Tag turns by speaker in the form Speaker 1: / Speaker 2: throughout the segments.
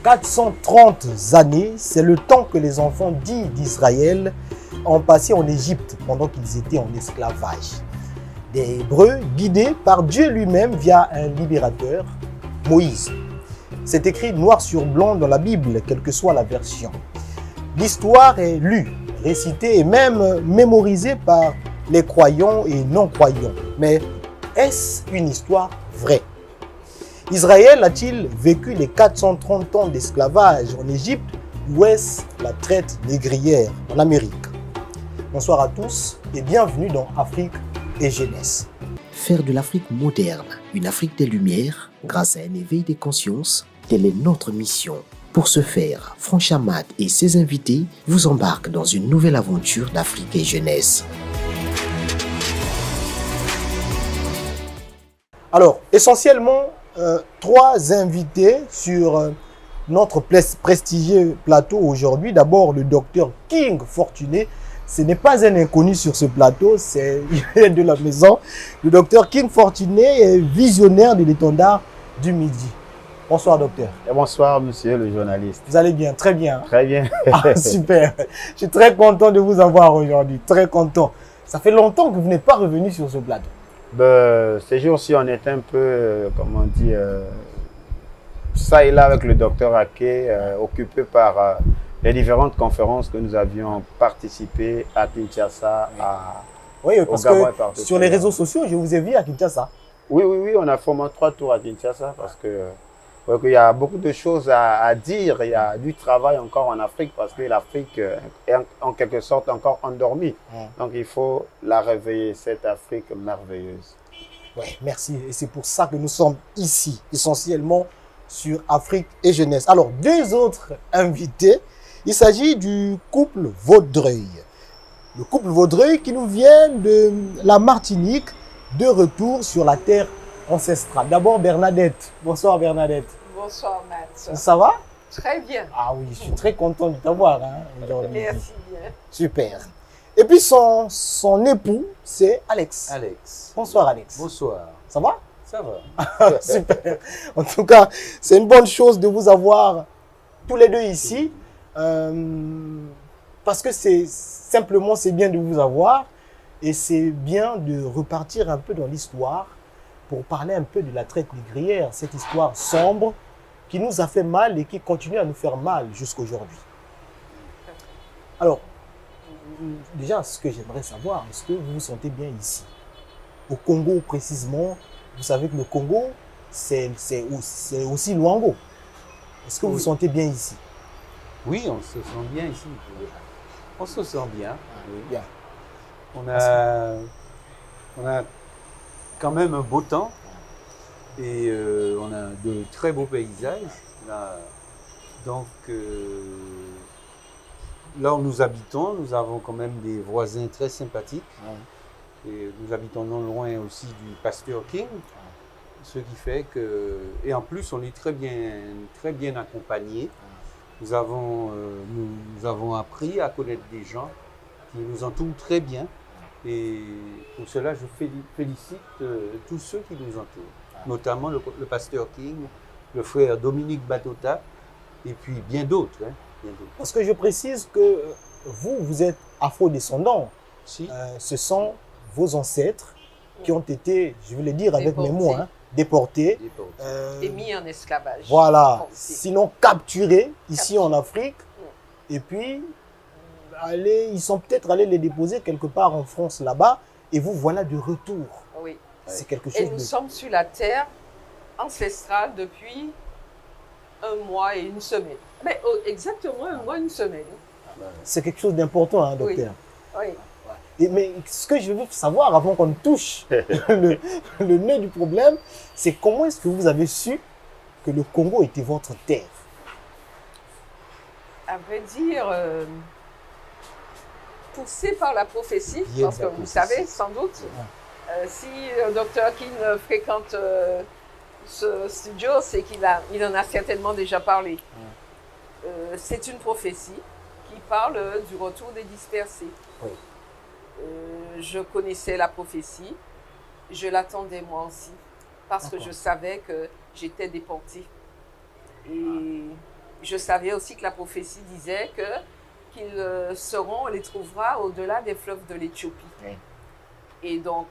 Speaker 1: 430 années, c'est le temps que les enfants dits d'Israël ont passé en Égypte pendant qu'ils étaient en esclavage. Des Hébreux guidés par Dieu lui-même via un libérateur, Moïse. C'est écrit noir sur blanc dans la Bible, quelle que soit la version. L'histoire est lue, récitée et même mémorisée par les croyants et non-croyants. Mais est-ce une histoire vraie? Israël a-t-il vécu les 430 ans d'esclavage en Égypte ou est-ce la traite négrière en Amérique? Bonsoir à tous et bienvenue dans Afrique et Jeunesse.
Speaker 2: Faire de l'Afrique moderne, une Afrique des Lumières, grâce à un éveil des consciences, telle est notre mission. Pour ce faire, Franck Chamat et ses invités vous embarquent dans une nouvelle aventure d'Afrique et Jeunesse.
Speaker 1: Alors, essentiellement, trois invités sur notre prestigieux plateau aujourd'hui. D'abord, le docteur King Fortuné. Ce n'est pas un inconnu sur ce plateau, c'est de la maison. Le docteur King Fortuné est visionnaire de l'étendard du Midi. Bonsoir, docteur.
Speaker 3: Et bonsoir, monsieur le journaliste.
Speaker 1: Vous allez bien? Très bien.
Speaker 3: Très bien.
Speaker 1: Ah, super. Je suis très content de vous avoir aujourd'hui. Très content. Ça fait longtemps que vous n'êtes pas revenu sur ce plateau.
Speaker 3: Ces jours-ci, on est un peu, comment dire, ça et là avec le docteur Ake, occupé par les différentes conférences que nous avions participé à Kinshasa,
Speaker 1: oui, parce que sur les réseaux sociaux, je vous ai vu à Kinshasa.
Speaker 3: Oui, on a formé 3 tours à Kinshasa parce que il y a beaucoup de choses à dire. Il y a du travail encore en Afrique parce que l'Afrique est en quelque sorte encore endormie. Donc il faut la réveiller, cette Afrique merveilleuse.
Speaker 1: Oui, merci. Et c'est pour ça que nous sommes ici, essentiellement sur Afrique et Jeunesse. Alors, deux autres invités. Il s'agit du couple Vaudreuil. Le couple Vaudreuil qui nous vient de la Martinique, de retour sur la terre ancestrale. D'abord Bernadette. Bonsoir Bernadette.
Speaker 4: Bonsoir Matt.
Speaker 1: Ça va?
Speaker 4: Très bien.
Speaker 1: Ah oui, je suis très content de t'avoir.
Speaker 4: Merci bien.
Speaker 1: Super. Et puis son époux, c'est Alex.
Speaker 5: Alex.
Speaker 1: Bonsoir Alex.
Speaker 5: Bonsoir.
Speaker 1: Ça va?
Speaker 5: Ça va.
Speaker 1: Super. En tout cas, c'est une bonne chose de vous avoir tous les deux ici. Parce que c'est bien de vous avoir et c'est bien de repartir un peu dans l'histoire pour parler un peu de la traite négrière, cette histoire sombre qui nous a fait mal et qui continue à nous faire mal jusqu'à aujourd'hui. Alors, déjà, ce que j'aimerais savoir, est-ce que vous vous sentez bien ici? Au Congo précisément, vous savez que le Congo, c'est aussi Luango. Est-ce que vous vous sentez bien ici?
Speaker 5: Oui, on se sent bien ici. On se sent bien. Oui.
Speaker 1: Bien.
Speaker 5: On a quand même un beau temps et on a de très beaux paysages. Donc, là où nous habitons, nous avons quand même des voisins très sympathiques. Et nous habitons non loin aussi du Pasteur King. Ce qui fait que... Et en plus, on est très bien accompagnés. Nous avons appris à connaître des gens qui nous entourent très bien. Et pour cela, je félicite tous ceux qui nous entourent, notamment le pasteur King, le frère Dominique Batota, et puis bien d'autres.
Speaker 1: Parce que je précise que vous êtes afro-descendants.
Speaker 5: Si.
Speaker 1: Ce sont vos ancêtres qui ont été, je vais le dire avec mes mots, déportés.
Speaker 4: Et mis en esclavage.
Speaker 1: Voilà. Sinon capturés ici en Afrique. Et puis, ils sont peut-être allés les déposer quelque part en France là-bas. Et vous voilà de retour.
Speaker 4: Oui.
Speaker 1: C'est quelque chose
Speaker 4: et nous sommes sur la terre ancestrale depuis 1 mois et 1 semaine. Mais exactement 1 mois et 1 semaine.
Speaker 1: C'est quelque chose d'important, hein, docteur.
Speaker 4: Oui.
Speaker 1: Mais ce que je veux savoir avant qu'on touche le nœud du problème, c'est comment est-ce que vous avez su que le Congo était votre terre?
Speaker 4: À vrai dire, poussé par la prophétie, parce que vous savez sans doute, si le docteur King fréquente ce studio, c'est qu'il en a certainement déjà parlé. C'est une prophétie qui parle du retour des dispersés.
Speaker 1: Oui.
Speaker 4: Je connaissais la prophétie, je l'attendais moi aussi, parce que je savais que j'étais déportée. Et je savais aussi que la prophétie disait qu'ils seront, on les trouvera au-delà des fleuves de l'Éthiopie.
Speaker 1: Oui.
Speaker 4: Et donc,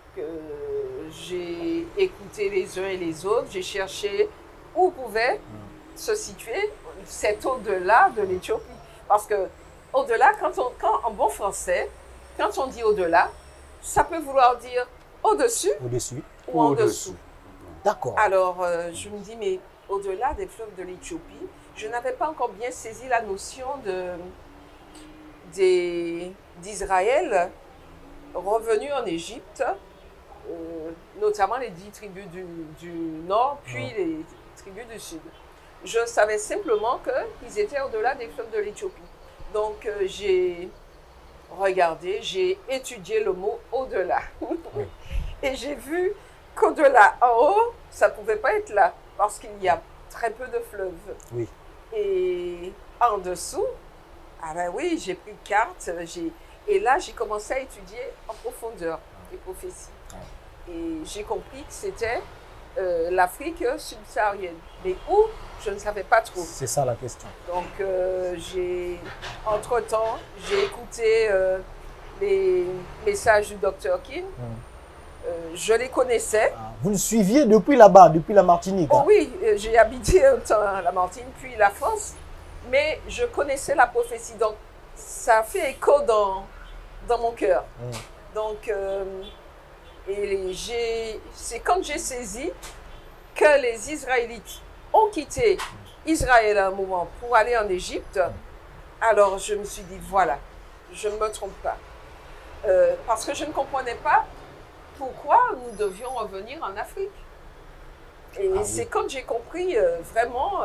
Speaker 4: j'ai écouté les uns et les autres, j'ai cherché où pouvait se situer cet au-delà de l'Éthiopie. Parce que au-delà, quand en bon français, quand on dit au-delà, ça peut vouloir dire au-dessus
Speaker 1: Au-dessus.
Speaker 4: ou en dessous.
Speaker 1: D'accord.
Speaker 4: Alors, je me dis, mais au-delà des fleuves de l'Éthiopie, je n'avais pas encore bien saisi la notion d'Israël revenu en Égypte, notamment les 10 tribus du nord, puis les tribus du sud. Je savais simplement qu'ils étaient au-delà des fleuves de l'Éthiopie. Donc, j'ai regardé, j'ai étudié le mot au-delà. Et j'ai vu qu'au-delà, en haut, ça ne pouvait pas être là, parce qu'il y a très peu de fleuves.
Speaker 1: Oui.
Speaker 4: Et en dessous, ah ben oui, j'ai pris une carte, et là, j'ai commencé à étudier en profondeur les prophéties. Et j'ai compris que c'était l'Afrique subsaharienne. Mais où, je ne savais pas trop.
Speaker 1: C'est ça la question.
Speaker 4: Donc, entre-temps, j'ai écouté les messages du Dr. King. Je les connaissais.
Speaker 1: Vous le suiviez depuis là-bas, depuis la Martinique.
Speaker 4: Oh oui, j'ai habité un temps à la Martinique, puis la France. Mais je connaissais la prophétie. Donc, ça a fait écho dans mon cœur. Donc, c'est quand j'ai saisi que les Israélites ont quitté Israël à un moment pour aller en Égypte, alors je me suis dit, voilà, je ne me trompe pas. Parce que je ne comprenais pas pourquoi nous devions revenir en Afrique. Et c'est quand j'ai compris vraiment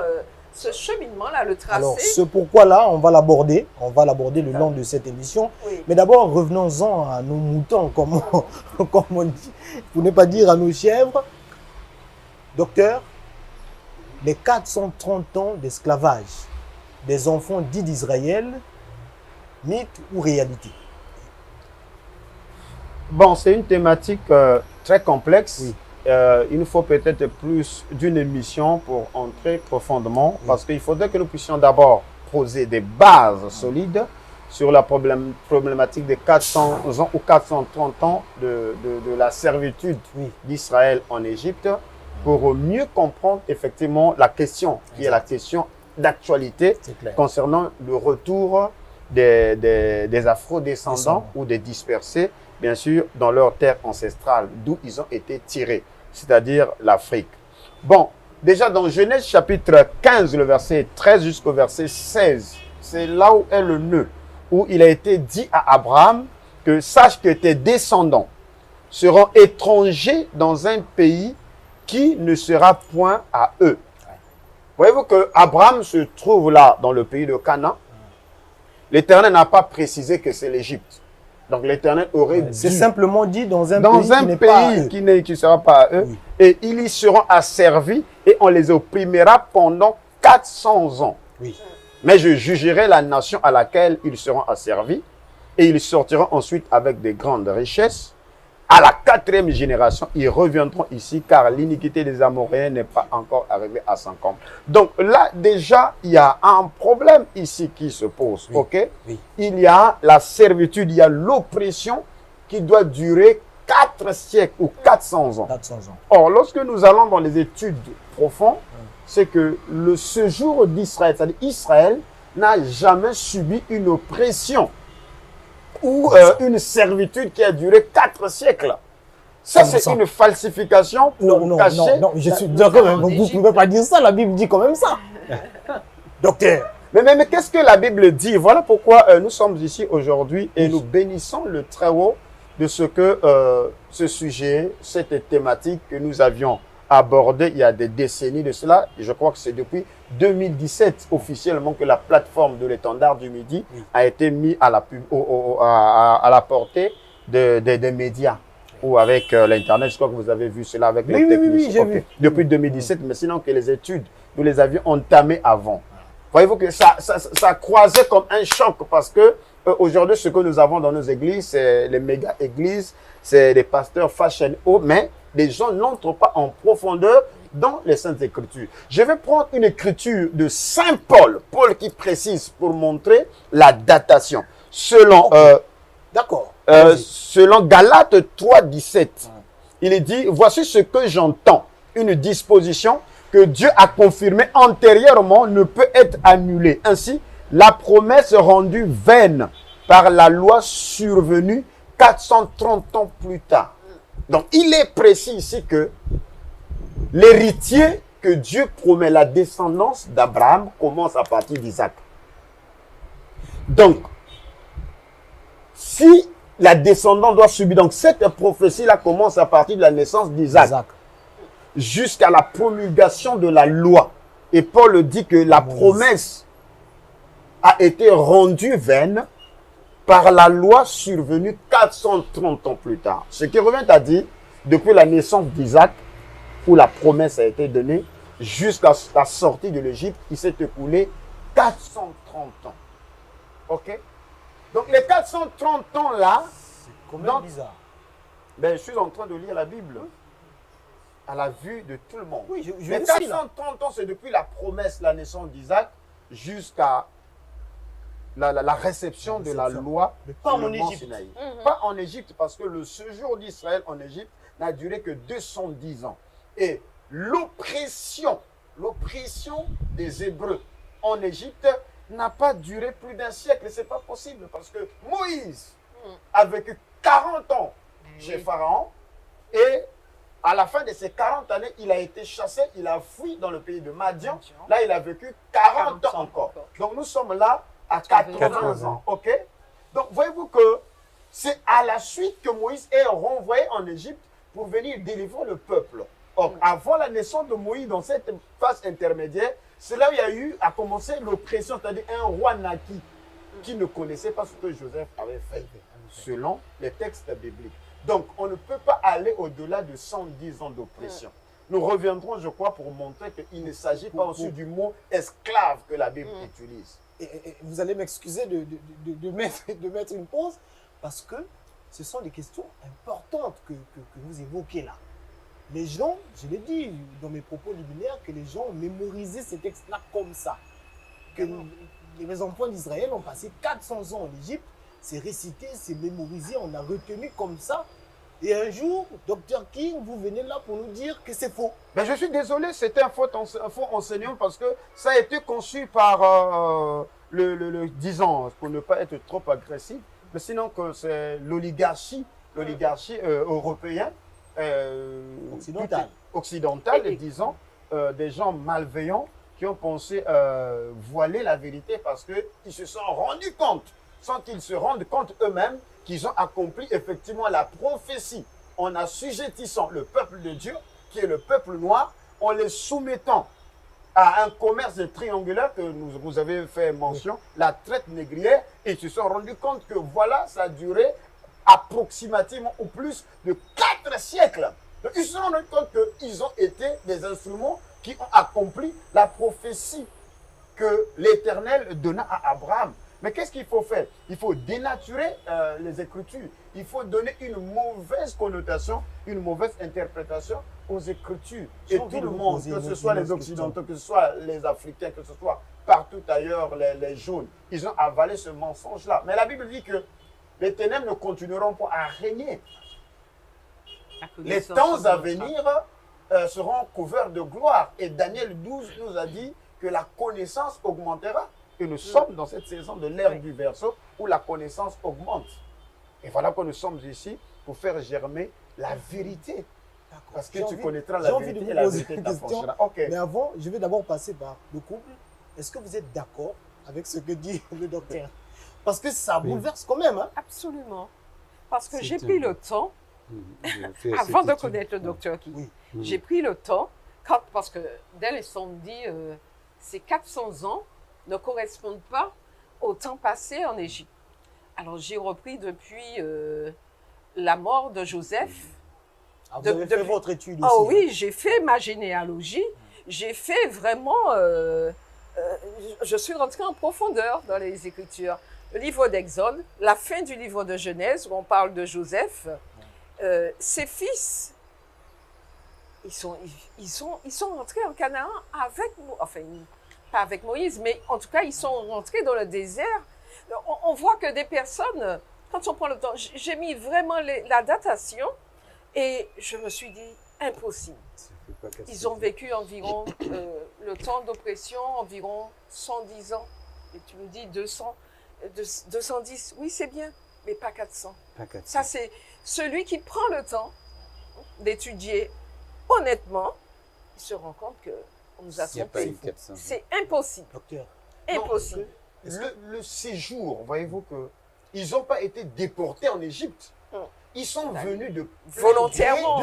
Speaker 4: ce cheminement-là, le tracé.
Speaker 1: Alors, ce pourquoi-là, on va l'aborder le long de cette émission.
Speaker 4: Oui.
Speaker 1: Mais d'abord, revenons-en à nos moutons, comme on dit, pour ne pas dire à nos chèvres. Docteur, les 430 ans d'esclavage des enfants dits d'Israël, mythe ou réalité?
Speaker 3: Bon, c'est une thématique très complexe.
Speaker 1: Oui.
Speaker 3: Il nous faut peut-être plus d'une émission pour entrer profondément, parce qu'il faudrait que nous puissions d'abord poser des bases solides sur la problématique des 400 ans ou 430 ans de la servitude d'Israël en Égypte, pour mieux comprendre effectivement la question, qui est la question d'actualité concernant le retour des afro-descendants ou des dispersés, bien sûr, dans leur terre ancestrale, d'où ils ont été tirés, c'est-à-dire l'Afrique. Bon, déjà dans Genèse chapitre 15, le verset 13 jusqu'au verset 16, c'est là où est le nœud, où il a été dit à Abraham que sache que tes descendants seront étrangers dans un pays qui ne sera point à eux. Voyez-vous que Abraham se trouve là, dans le pays de Canaan. L'Éternel n'a pas précisé que c'est l'Égypte. Donc l'Éternel aurait dit...
Speaker 1: C'est simplement dit dans un pays
Speaker 3: qui ne sera pas à eux. Oui. Et ils y seront asservis et on les opprimera pendant 400 ans.
Speaker 1: Oui.
Speaker 3: Mais je jugerai la nation à laquelle ils seront asservis et ils sortiront ensuite avec des grandes richesses. À la 4e génération, ils reviendront ici car l'iniquité des Amoréens n'est pas encore arrivée à son comble. Donc là, déjà, il y a un problème ici qui se pose. Ok? Il y a la servitude, il y a l'oppression qui doit durer 4 siècles ou 400 ans.
Speaker 1: 400 ans.
Speaker 3: Or, lorsque nous allons dans les études profondes, c'est que le séjour d'Israël, c'est-à-dire Israël, n'a jamais subi une oppression ou une servitude qui a duré 4 siècles. Ça, c'est une falsification pour cacher...
Speaker 1: Non, je suis d'accord, vous ne pouvez pas dire ça, la Bible dit quand même ça. Docteur.
Speaker 3: Mais qu'est-ce que la Bible dit? Voilà pourquoi nous sommes ici aujourd'hui et nous bénissons le Très-Haut de ce que ce sujet, cette thématique que nous avions abordée il y a des décennies de cela. Et je crois que c'est depuis 2017 officiellement que la plateforme de l'étendard du Midi a été mise à la portée des médias ou avec l'Internet. Je crois que vous avez vu cela avec les techniciens.
Speaker 1: Oui, j'ai vu.
Speaker 3: Depuis 2017, mais sinon que les études, nous les avions entamées avant. Voyez-vous que ça croisait comme un choc parce que aujourd'hui, ce que nous avons dans nos églises, c'est les méga-églises, c'est les pasteurs fashion haut, mais les gens n'entrent pas en profondeur dans les Saintes Écritures. Je vais prendre une écriture de Saint Paul, Paul qui précise pour montrer la datation. Selon,
Speaker 1: D'accord.
Speaker 3: selon Galates 3, 17, il est dit, voici ce que j'entends, une disposition que Dieu a confirmée antérieurement ne peut être annulée. Ainsi, la promesse rendue vaine par la loi survenue 430 ans plus tard. Donc, il est précis ici que l'héritier que Dieu promet, la descendance d'Abraham, commence à partir d'Isaac. Donc, si la descendance doit subir, donc cette prophétie-là commence à partir de la naissance d'Isaac jusqu'à la promulgation de la loi. Et Paul dit que la promesse a été rendue vaine par la loi survenue 430 ans plus tard. Ce qui revient à dire, depuis la naissance d'Isaac, où la promesse a été donnée, jusqu'à la sortie de l'Égypte, il s'est écoulé 430 ans. Ok? Donc les 430 ans là,
Speaker 1: c'est quand même bizarre.
Speaker 3: Ben, je suis en train de lire la Bible à la vue de tout le monde.
Speaker 1: Oui, je
Speaker 3: les 430 ans, c'est depuis la promesse, la naissance d'Isaac, jusqu'à la réception de la loi.
Speaker 1: Mais pas en Égypte.
Speaker 3: Pas en Égypte, parce que le séjour d'Israël en Égypte n'a duré que 210 ans. Et l'oppression des Hébreux en Égypte n'a pas duré plus d'un siècle. Ce n'est pas possible, parce que Moïse a vécu 40 ans chez Pharaon, et à la fin de ces 40 années, il a été chassé, il a fui dans le pays de Madian. Là, il a vécu 40 ans encore. Donc, nous sommes là à 80 ans. OK? Donc, voyez-vous que c'est à la suite que Moïse est renvoyé en Égypte pour venir délivrer le peuple. Or, avant la naissance de Moïse, dans cette phase intermédiaire, c'est là où il y a eu à commencer l'oppression, c'est-à-dire un roi naquit qui ne connaissait pas ce que Joseph avait fait, selon les textes bibliques. Donc, on ne peut pas aller au-delà de 110 ans d'oppression. Nous reviendrons, je crois, pour montrer qu'il ne s'agit pas aussi du mot esclave que la Bible utilise.
Speaker 1: Et vous allez m'excuser de mettre une pause, parce que ce sont des questions importantes que vous évoquez là. Les gens, je l'ai dit dans mes propos liminaires, que les gens ont mémorisé ces textes-là comme ça. Que les enfants d'Israël ont passé 400 ans en Égypte, c'est récité, c'est mémorisé, on a retenu comme ça. Et un jour, Dr King, vous venez là pour nous dire que c'est faux.
Speaker 3: Mais je suis désolé, c'était un faux enseignant, parce que ça a été conçu par disons, pour ne pas être trop agressif, mais sinon que c'est l'oligarchie européenne, occidentale, disons, des gens malveillants qui ont pensé voiler la vérité, parce qu'ils se sont rendus compte, sans qu'ils se rendent compte eux-mêmes, qu'ils ont accompli effectivement la prophétie en assujettissant le peuple de Dieu, qui est le peuple noir, en les soumettant à un commerce triangulaire que vous avez fait mention, la traite négrière, et ils se sont rendus compte que voilà, ça a duré approximativement ou plus de 4 siècles. Donc, ils se sont rendus compte qu'ils ont été des instruments qui ont accompli la prophétie que l'Éternel donna à Abraham. Mais qu'est-ce qu'il faut faire? Il faut dénaturer les Écritures. Il faut donner une mauvaise connotation, une mauvaise interprétation aux Écritures. Et tout le monde, que ce soit les Occidentaux, que ce soit les Africains, que ce soit partout ailleurs, les jaunes, ils ont avalé ce mensonge-là. Mais la Bible dit que les ténèbres ne continueront pas à régner. Les temps à venir seront couverts de gloire. Et Daniel 12 nous a dit que la connaissance augmentera. Et nous sommes dans cette saison de l'ère du Verseau où la connaissance augmente. Et voilà que nous sommes ici pour faire germer la vérité. Parce que tu connaîtras la vérité et la vérité t'affranchira.
Speaker 1: Mais avant, je vais d'abord passer par le couple. Est-ce que vous êtes d'accord avec ce que dit le docteur? Parce que ça bouleverse quand même. Hein?
Speaker 4: Absolument. Parce que j'ai pris le temps, avant de connaître le docteur King, j'ai pris le temps, parce que dès les dit ces 400 ans ne correspondent pas au temps passé en Égypte. Alors j'ai repris depuis la mort de Joseph.
Speaker 1: Ah, vous avez fait votre étude aussi.
Speaker 4: Oh oui, j'ai fait ma généalogie. J'ai fait vraiment... je suis rentrée en profondeur dans les Écritures. Le livre d'Exode, la fin du livre de Genèse, où on parle de Joseph, ses fils ils sont rentrés en Canaan avec, enfin, pas avec Moïse, mais en tout cas, ils sont rentrés dans le désert. On voit que des personnes, quand on prend le temps, j'ai mis vraiment la datation et je me suis dit, impossible. Ils ont vécu environ, le temps d'oppression, environ 110 ans. Et tu me dis 210, oui c'est bien, mais pas 400. Ça c'est celui qui prend le temps d'étudier honnêtement, il se rend compte qu'on nous a trompés. C'est impossible.
Speaker 1: Docteur.
Speaker 4: Impossible.
Speaker 3: Le séjour, voyez-vous que ils n'ont pas été déportés en Égypte. Ils sont venus de
Speaker 4: volontairement.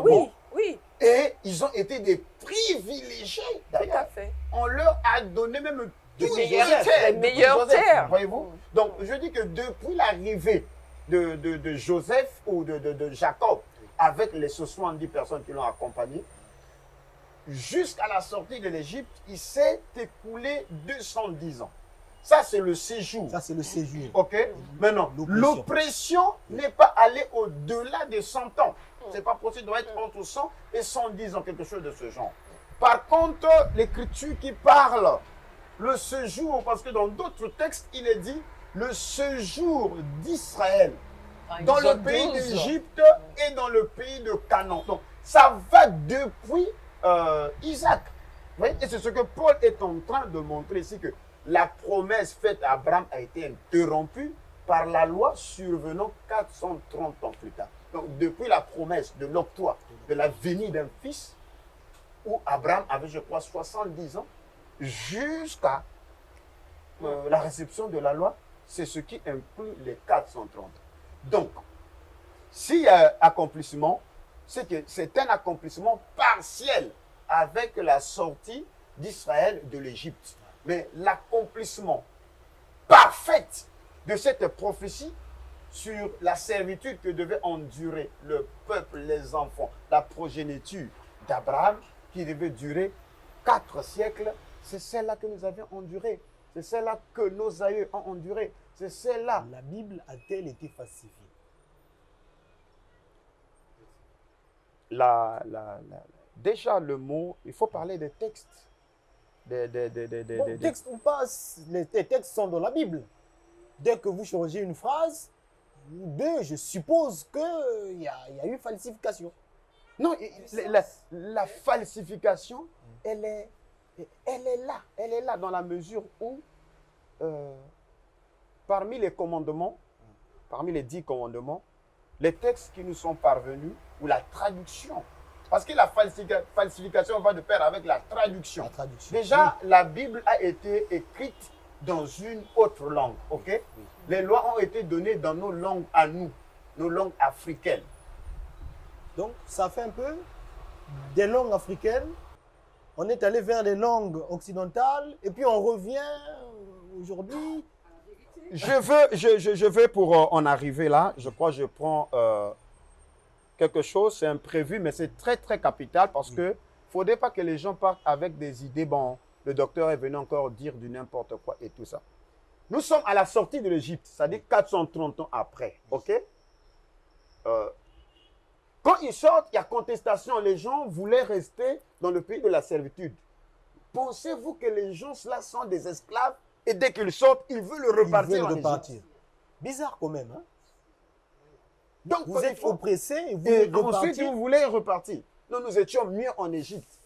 Speaker 4: Oui, oui.
Speaker 3: Et ils ont été des privilégiés.
Speaker 4: Tout à fait.
Speaker 3: On leur a donné même
Speaker 4: les meilleures terres.
Speaker 3: Voyez-vous. Donc, je dis que depuis l'arrivée de Joseph ou de Jacob, avec les 70 personnes qui l'ont accompagné, jusqu'à la sortie de l'Égypte, il s'est écoulé 210 ans. Ça, c'est le séjour.
Speaker 1: Ça, c'est le séjour.
Speaker 3: OK. Maintenant, l'oppression n'est pas allée au-delà de 100 ans. C'est pas possible, doit être entre 100 et 110 ans, quelque chose de ce genre. Par contre, l'écriture qui parle, le séjour, parce que dans d'autres textes, il est dit le séjour d'Israël dans le pays d'Égypte et dans le pays de Canaan. Donc, ça va depuis Isaac. Vous voyez? Et c'est ce que Paul est en train de montrer ici, que la promesse faite à Abraham a été interrompue par la loi survenant 430 ans plus tard. Donc, depuis la promesse de l'octroi de la venue d'un fils, où Abraham avait, je crois, 70 ans, jusqu'à la réception de la loi, c'est ce qui inclut les 430. Donc, s'il y a accomplissement, c'est que c'est un accomplissement partiel avec la sortie d'Israël de l'Égypte. Mais l'accomplissement parfait de cette prophétie sur la servitude que devait endurer le peuple, les enfants, la progéniture d'Abraham, qui devait durer 4 siècles, c'est celle-là que nous avions endurée. C'est celle-là que nos aïeux ont endurée. C'est celle-là.
Speaker 1: La Bible a-t-elle été falsifiée?
Speaker 3: Déjà, le mot, il faut parler des textes.
Speaker 1: Textes ou pas, les textes sont dans la Bible. Dès que vous changez une phrase, je suppose qu'il y a eu falsification.
Speaker 3: Non, la falsification, elle est là. Elle est là dans la mesure où, parmi les commandements, parmi les 10 commandements, les textes qui nous sont parvenus, ou la traduction, parce que la falsification va de pair avec la traduction. Déjà, oui. La Bible a été écrite dans une autre langue, ok? Oui. Les lois ont été données dans nos langues à nous, nos langues africaines.
Speaker 1: Donc, ça fait un peu des langues africaines. On est allé vers les langues occidentales et puis on revient aujourd'hui.
Speaker 3: Je veux pour en arriver là, je crois que je prends quelque chose, c'est imprévu, mais c'est très très capital parce que ne faudrait pas que les gens partent avec des idées, bon, le docteur est venu encore dire du n'importe quoi et tout ça. Nous sommes à la sortie de l'Égypte, c'est-à-dire 430 ans après, ok? Quand ils sortent, il y a contestation. Les gens voulaient rester dans le pays de la servitude. Pensez-vous que les gens là sont des esclaves et dès qu'ils sortent, ils veulent repartir en Égypte?
Speaker 1: Bizarre quand même, hein?
Speaker 3: Donc,
Speaker 1: vous êtes oppressés et vous
Speaker 3: voulez
Speaker 1: repartir.
Speaker 3: Ensuite, vous voulez repartir. Nous étions mieux en Égypte.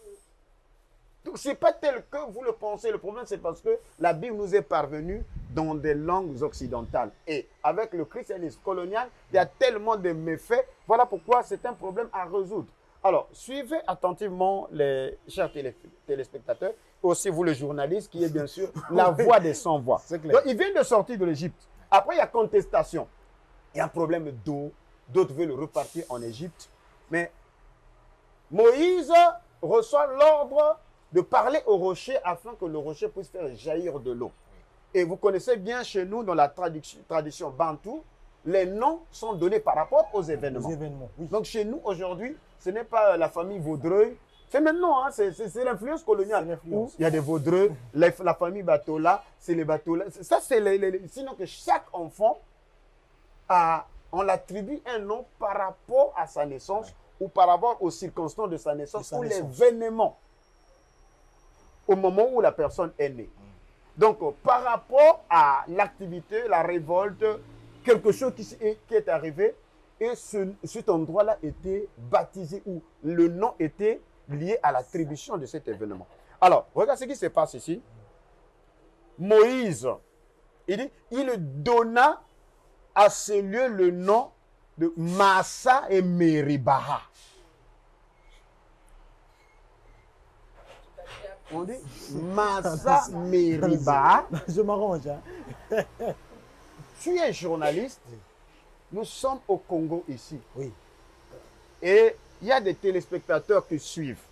Speaker 3: Donc, ce n'est pas tel que vous le pensez. Le problème, c'est parce que la Bible nous est parvenue dans des langues occidentales. Et avec le christianisme colonial, il y a tellement de méfaits. Voilà pourquoi c'est un problème à résoudre. Alors, suivez attentivement les chers téléspectateurs, aussi vous, le journaliste, qui est bien sûr la voix des sans-voix. Donc, ils viennent de sortir de l'Égypte. Après, il y a contestation. Il y a un problème d'eau. D'autres veulent repartir en Égypte. Mais Moïse reçoit l'ordre de parler au rocher afin que le rocher puisse faire jaillir de l'eau. Et vous connaissez bien chez nous, dans la tradition bantou, les noms sont donnés par rapport aux événements.
Speaker 1: Oui.
Speaker 3: Donc chez nous, aujourd'hui, ce n'est pas la famille Vaudreuil. C'est maintenant, hein, c'est l'influence coloniale. Il y a des Vaudreuil, la famille Batola, c'est les Batola. Ça, c'est sinon que chaque enfant on l'attribue un nom par rapport à sa naissance ou par rapport aux circonstances de sa naissance ou l'événement au moment où la personne est née. Donc, par rapport à l'activité, la révolte, quelque chose qui est arrivé, et cet endroit-là était baptisé, ou le nom était lié à l'attribution de cet événement. Alors, regarde ce qui se passe ici. Moïse, il dit, il donna à ce lieu le nom de Massa et Meribaha. On dit Massa Meribaha.
Speaker 1: Je m'arrange. Hein.
Speaker 3: Tu es journaliste. Nous sommes au Congo ici.
Speaker 1: Oui.
Speaker 3: Et il y a des téléspectateurs qui suivent.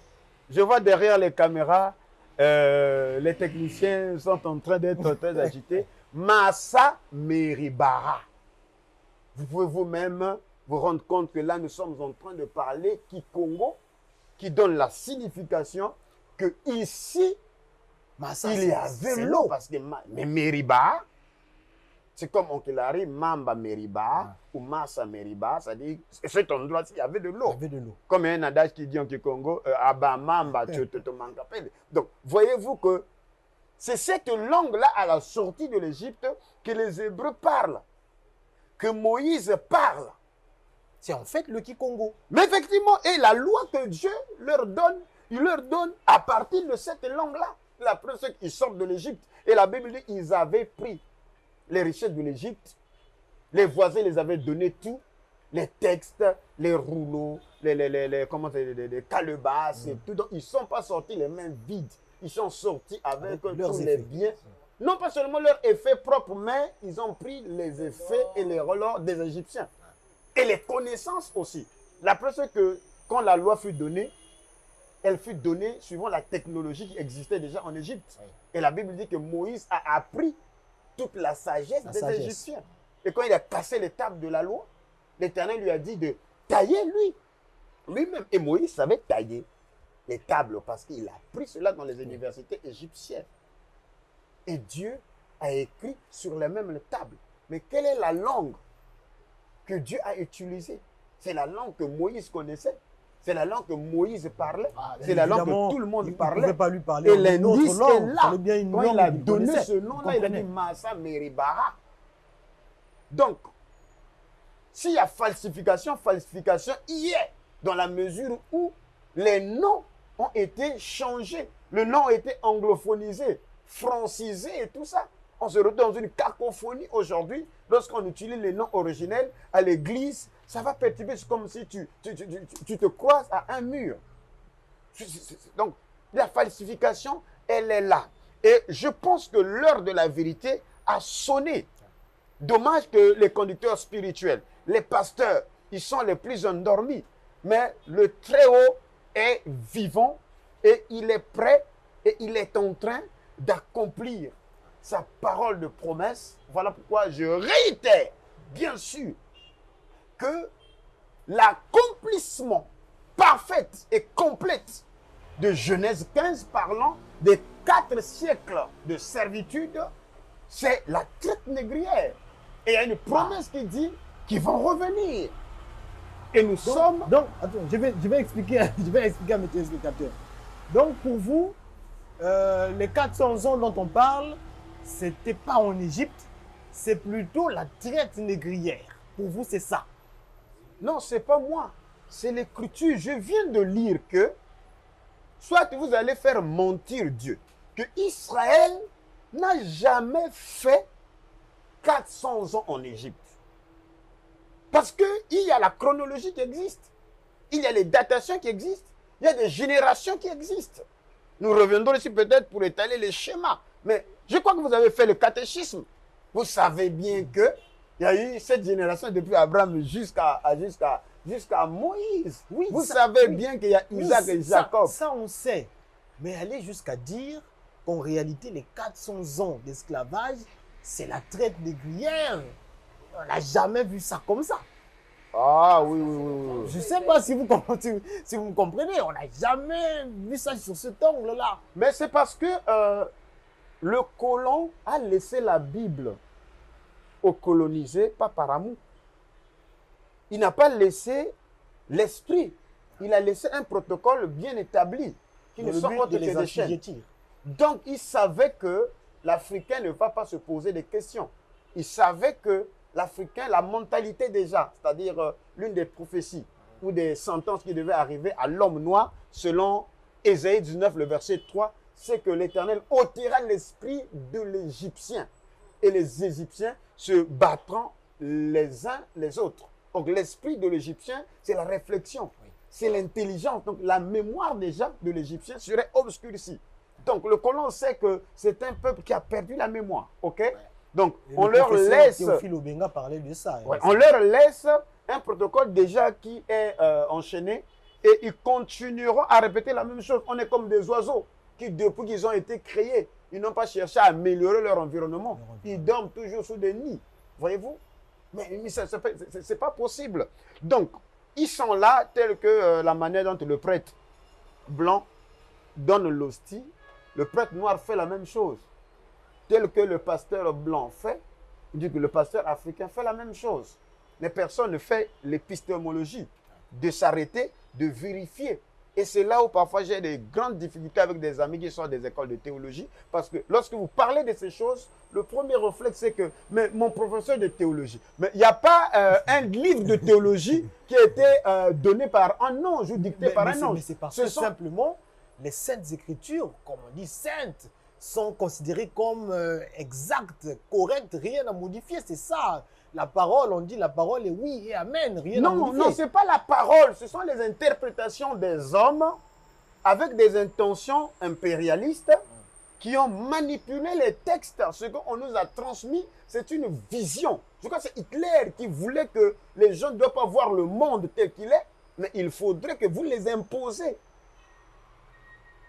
Speaker 3: Je vois derrière les caméras, les techniciens sont en train d'être très agités. Massa Meribaha. Vous pouvez vous-même vous rendre compte que là, nous sommes en train de parler Kikongo, qui donne la signification que ici,
Speaker 1: Massa,
Speaker 3: il y avait l'eau. Parce que mais Meribaha, c'est comme Onkelari, Mamba Meribaha ou Massa Meribaha, c'est-à-dire cet endroit-ci, il y avait de l'eau.
Speaker 1: Il y avait de l'eau.
Speaker 3: Comme il y a un adage qui dit en Kikongo, Abba Mamba, tu te manques à peine. Donc, voyez-vous que c'est cette langue-là, à la sortie de l'Égypte, que les Hébreux parlent, que Moïse parle.
Speaker 1: C'est en fait le Kikongo.
Speaker 3: Mais effectivement, et la loi que Dieu leur donne, il leur donne à partir de cette langue-là. La preuve, c'est qu'ils sortent de l'Égypte. Et la Bible dit qu'ils avaient pris les richesses de l'Égypte. Les voisins les avaient donné tout. Les textes, les rouleaux, les calebasses et tout. Donc, ils ne sont pas sortis les mains vides. Ils sont sortis avec tous les biens. Non pas seulement leurs effets propres, mais ils ont pris les effets et les relents des Égyptiens. Et les connaissances aussi. La preuve, c'est que quand la loi fut donnée, elle fut donnée suivant la technologie qui existait déjà en Égypte. Oui. Et la Bible dit que Moïse a appris toute la sagesse des Égyptiens. Et quand il a cassé les tables de la loi, l'Éternel lui a dit de tailler lui-même. Et Moïse savait tailler les tables parce qu'il a appris cela dans les universités égyptiennes. Et Dieu a écrit sur les mêmes tables. Mais quelle est la langue que Dieu a utilisée? C'est la langue que Moïse connaissait. C'est la langue que Moïse parlait. C'est la langue que tout le monde parlait.
Speaker 1: Il ne pouvait pas lui parler.
Speaker 3: Et l'indice est là. Quand il a donné
Speaker 1: connaissait.
Speaker 3: Ce nom-là, il a dit Massa Meribaha. Donc, s'il y a falsification y est. Dans la mesure où les noms ont été changés. Le nom a été anglophonisé, francisé et tout ça. On se retrouve dans une cacophonie aujourd'hui. Lorsqu'on utilise les noms originels à l'église, ça va perturber. C'est comme si tu te croises à un mur. Donc, la falsification, elle est là. Et je pense que l'heure de la vérité a sonné. Dommage que les conducteurs spirituels, les pasteurs, ils sont les plus endormis. Mais le Très-Haut est vivant et il est prêt et il est en train d'accomplir sa parole de promesse. Voilà pourquoi je réitère, bien sûr, que l'accomplissement parfait et complète de Genèse 15 parlant des 4 siècles de servitude, c'est la traite négrière. Et il y a une promesse qui dit qu'ils vont revenir. Et nous sommes...
Speaker 1: Donc, attends, je vais expliquer à mes téléspectateurs. Donc, pour vous, les 400 ans dont on parle, c'était pas en Égypte, c'est plutôt la traite négrière. Pour vous, c'est ça?
Speaker 3: Non, c'est pas moi. C'est l'écriture. Je viens de lire que soit vous allez faire mentir Dieu, que Israël n'a jamais fait 400 ans en Égypte. Parce qu'il y a la chronologie qui existe. Il y a les datations qui existent. Il y a des générations qui existent. Nous reviendrons ici peut-être pour étaler les schémas. Mais je crois que vous avez fait le catéchisme. Vous savez bien qu'il y a eu cette génération depuis Abraham jusqu'à Moïse. Oui, vous savez bien qu'il y a Isaac et Jacob.
Speaker 1: Ça, on sait. Mais aller jusqu'à dire qu'en réalité, les 400 ans d'esclavage, c'est la traite négrière. On n'a jamais vu ça comme ça.
Speaker 3: Ah oui.
Speaker 1: Je ne sais pas si vous me comprenez. On n'a jamais vu ça sur cet angle-là.
Speaker 3: Mais c'est parce que le colon a laissé la Bible aux colonisés, pas par amour. Il n'a pas laissé l'esprit il a laissé un protocole bien établi qui ne sont autres que des chaînes. Donc, il savait que l'Africain ne va pas se poser des questions. Il savait que l'Africain, la mentalité déjà, c'est-à-dire l'une des prophéties ou des sentences qui devaient arriver à l'homme noir, selon Ésaïe 19, le verset 3, c'est que l'Éternel ôtera l'esprit de l'Égyptien et les Égyptiens se battront les uns les autres. Donc l'esprit de l'Égyptien, c'est la réflexion, c'est l'intelligence. Donc la mémoire déjà de l'Égyptien serait obscurcie. Donc le colon sait que c'est un peuple qui a perdu la mémoire. Ok? Donc on leur laisse.
Speaker 1: Théophile Obenga parlait de ça.
Speaker 3: On leur laisse un protocole déjà qui est enchaîné et ils continueront à répéter la même chose. On est comme des oiseaux qui, depuis qu'ils ont été créés, ils n'ont pas cherché à améliorer leur environnement. Ils dorment toujours sous des nids. Voyez-vous? Mais ce n'est pas possible. Donc, ils sont là, tels que la manière dont le prêtre blanc donne l'hostie, le prêtre noir fait la même chose. Tel que le pasteur blanc fait, il dit que le pasteur africain fait la même chose. Mais personne ne fait l'épistémologie, de s'arrêter, de vérifier. Et c'est là où parfois j'ai des grandes difficultés avec des amis qui sortent des écoles de théologie. Parce que lorsque vous parlez de ces choses, le premier réflexe c'est que, mais mon professeur de théologie, mais il n'y a pas un livre de théologie qui a été donné par un ange ou dicté par un ange.
Speaker 1: Mais c'est parce que simplement, les saintes écritures, comme on dit saintes, sont considérées comme exactes, correctes, rien à modifier. C'est ça. La parole, on dit la parole est oui et amen, rien à modifier.
Speaker 3: Non, ce n'est pas la parole, ce sont les interprétations des hommes avec des intentions impérialistes qui ont manipulé les textes. Ce qu'on nous a transmis, c'est une vision. Je crois que c'est Hitler qui voulait que les gens ne doivent pas voir le monde tel qu'il est, mais il faudrait que vous les imposez.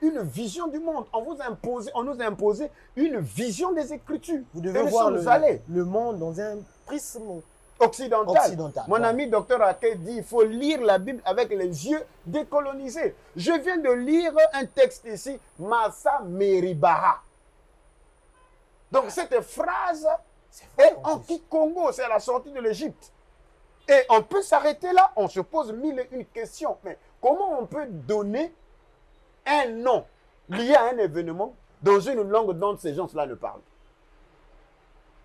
Speaker 3: Une vision du monde. On nous a imposé une vision des Écritures.
Speaker 1: Vous devez voir le monde dans un prisme
Speaker 3: occidental. Mon ami docteur Ake dit il faut lire la Bible avec les yeux décolonisés. Je viens de lire un texte ici, Massa Meribaha. Donc cette phrase est anti-Congo, c'est à la sortie de l'Égypte. Et on peut s'arrêter là, on se pose mille et une questions. Mais comment on peut donner un nom lié à un événement dans une langue dont ces gens-là ne parlent?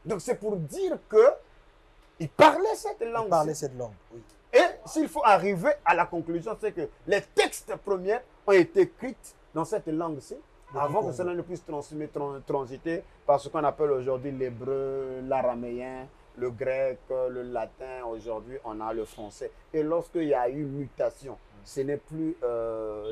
Speaker 3: Donc c'est pour dire que ils parlaient cette langue.
Speaker 1: Ils parlaient cette langue, oui.
Speaker 3: Et s'il faut arriver à la conclusion, c'est que les textes premiers ont été écrits dans cette langue-ci, avant que cela ne puisse transiter par ce qu'on appelle aujourd'hui l'hébreu, l'araméen, le grec, le latin. Aujourd'hui, on a le français. Et lorsqu'il y a eu mutation, ce n'est plus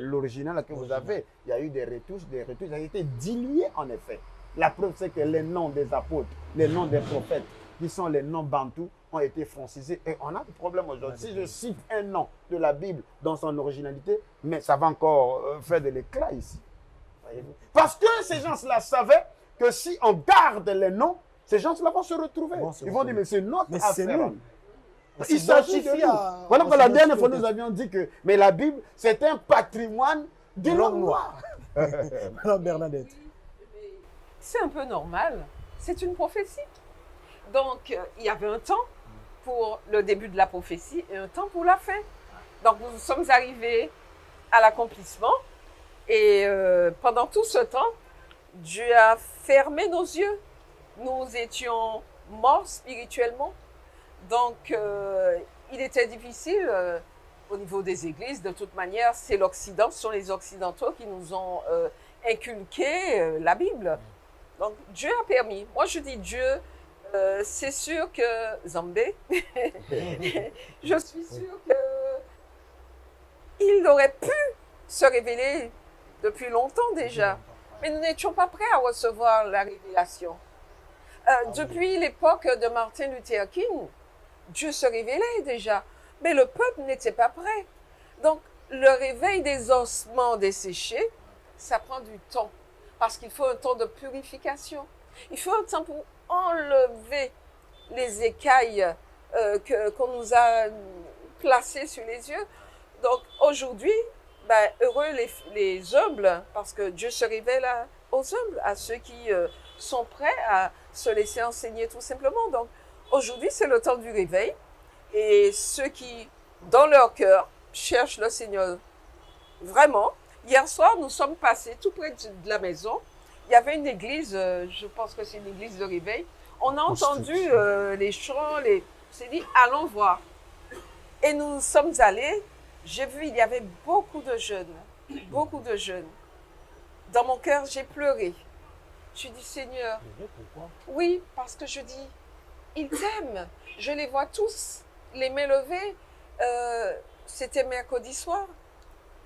Speaker 3: l'original que vous avez. Il y a eu des retouches ont été diluées en effet. La preuve, c'est que les noms des apôtres, les noms des prophètes, qui sont les noms bantous, ont été francisés. Et on a des problèmes aujourd'hui. Si je cite un nom de la Bible dans son originalité, mais ça va encore faire de l'éclat ici. Parce que ces gens-là savaient que si on garde les noms, ces gens-là vont se retrouver. Ils vont dire, mais c'est notre affaire. Il s'agit de nous. Voilà que la dernière fois, nous avions dit que mais la Bible, c'est un patrimoine de l'homme noir.
Speaker 1: Madame Bernadette.
Speaker 4: C'est un peu normal. C'est une prophétie. Donc, il y avait un temps pour le début de la prophétie et un temps pour la fin. Donc, nous sommes arrivés à l'accomplissement. Et pendant tout ce temps, Dieu a fermé nos yeux. Nous étions morts spirituellement. Donc, il était difficile au niveau des églises. De toute manière, c'est l'Occident, ce sont les Occidentaux qui nous ont inculqué la Bible. Donc, Dieu a permis. Moi, je dis Dieu, c'est sûr que Zambé, je suis sûre qu'il aurait pu se révéler depuis longtemps déjà. Mais nous n'étions pas prêts à recevoir la révélation. Depuis l'époque de Martin Luther King, Dieu se révélait déjà, mais le peuple n'était pas prêt. Donc, le réveil des ossements desséchés, ça prend du temps, parce qu'il faut un temps de purification. Il faut un temps pour enlever les écailles qu'on nous a placées sur les yeux. Donc, aujourd'hui, heureux les humbles, parce que Dieu se révèle aux humbles, à ceux qui sont prêts à se laisser enseigner tout simplement. Donc, aujourd'hui, c'est le temps du réveil. Et ceux qui, dans leur cœur, cherche le Seigneur. Vraiment. Hier soir, nous sommes passés tout près de la maison. Il y avait une église, je pense que c'est une église de réveil. On a entendu les chants, on s'est dit, allons voir. Et nous sommes allés, j'ai vu, il y avait beaucoup de jeunes, beaucoup de jeunes. Dans mon cœur, j'ai pleuré. Je dis, Seigneur,
Speaker 1: Pourquoi?
Speaker 4: oui, parce que je dis, ils t'aiment. Je les vois tous, les mains levées. C'était mercredi soir.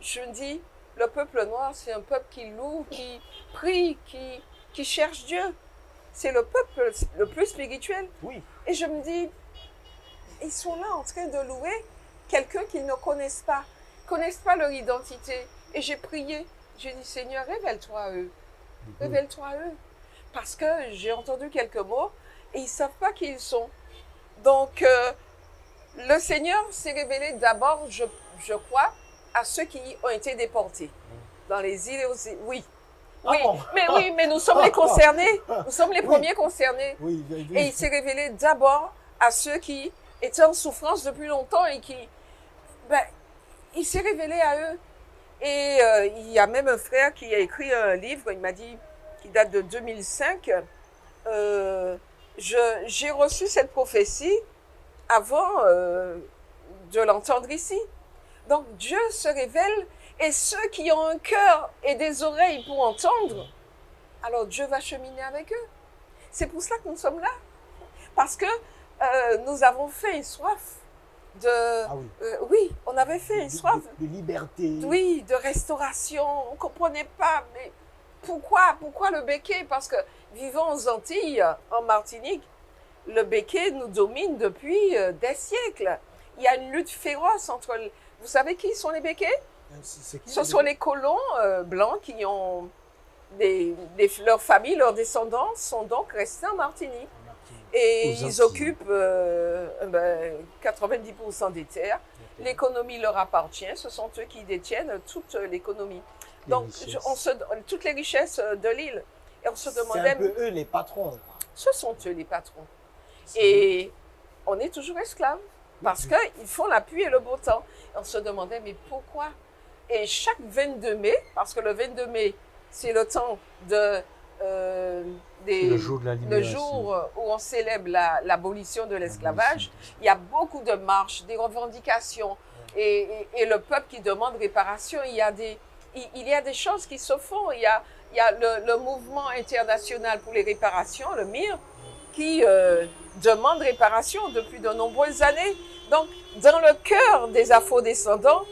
Speaker 4: Je me dis, le peuple noir, c'est un peuple qui loue, qui prie, qui cherche Dieu. C'est le peuple le plus spirituel.
Speaker 1: Oui.
Speaker 4: Et je me dis, ils sont là en train de louer quelqu'un qu'ils ne connaissent pas leur identité. Et j'ai prié, j'ai dit, Seigneur, révèle-toi à eux. Révèle-toi à eux. Parce que j'ai entendu quelques mots et ils ne savent pas qui ils sont. Donc, le Seigneur s'est révélé d'abord, je crois, à ceux qui ont été déportés. Dans les îles aussi. Oui.
Speaker 1: Ah
Speaker 4: Oui,
Speaker 1: bon?
Speaker 4: mais nous sommes les concernés. Nous sommes les premiers concernés.
Speaker 1: Oui,
Speaker 4: Et il s'est révélé d'abord à ceux qui étaient en souffrance depuis longtemps et qui... il s'est révélé à eux. Et il y a même un frère qui a écrit un livre, il m'a dit, qui date de 2005. J'ai reçu cette prophétie avant de l'entendre ici. Donc Dieu se révèle et ceux qui ont un cœur et des oreilles pour entendre, alors Dieu va cheminer avec eux. C'est pour cela que nous sommes là. Parce que nous avons fait une soif de...
Speaker 1: Ah oui.
Speaker 4: Oui, on avait fait une soif
Speaker 1: de liberté.
Speaker 4: oui, de restauration. On ne comprenait pas, mais pourquoi le béquet? Parce que vivant aux Antilles, en Martinique, le béquet nous domine depuis des siècles. Il y a une lutte féroce entre... Vous savez qui sont les béquets? Ce sont les colons blancs qui ont... leurs familles, leurs descendants sont donc restés en Martinique. Et ils occupent 90% des terres. L'économie leur appartient. Ce sont eux qui détiennent toute l'économie. Donc, toutes les richesses de l'île. Et on se demandait...
Speaker 1: C'est un peu eux les patrons.
Speaker 4: Ce sont eux les patrons. Et on est toujours esclaves. Parce qu'ils font la pluie et le beau temps. Et on se demandait, mais pourquoi? Et chaque 22 mai, parce que le 22 mai, c'est le temps de...
Speaker 5: le jour de la libération.
Speaker 4: Le jour où on célèbre l'abolition de l'esclavage, il y a beaucoup de marches, des revendications et le peuple qui demande réparation. Il y a des choses qui se font. Il y a le mouvement international pour les réparations, le MIR, qui demande réparation depuis de nombreuses années. Donc, dans le cœur des afro-descendants,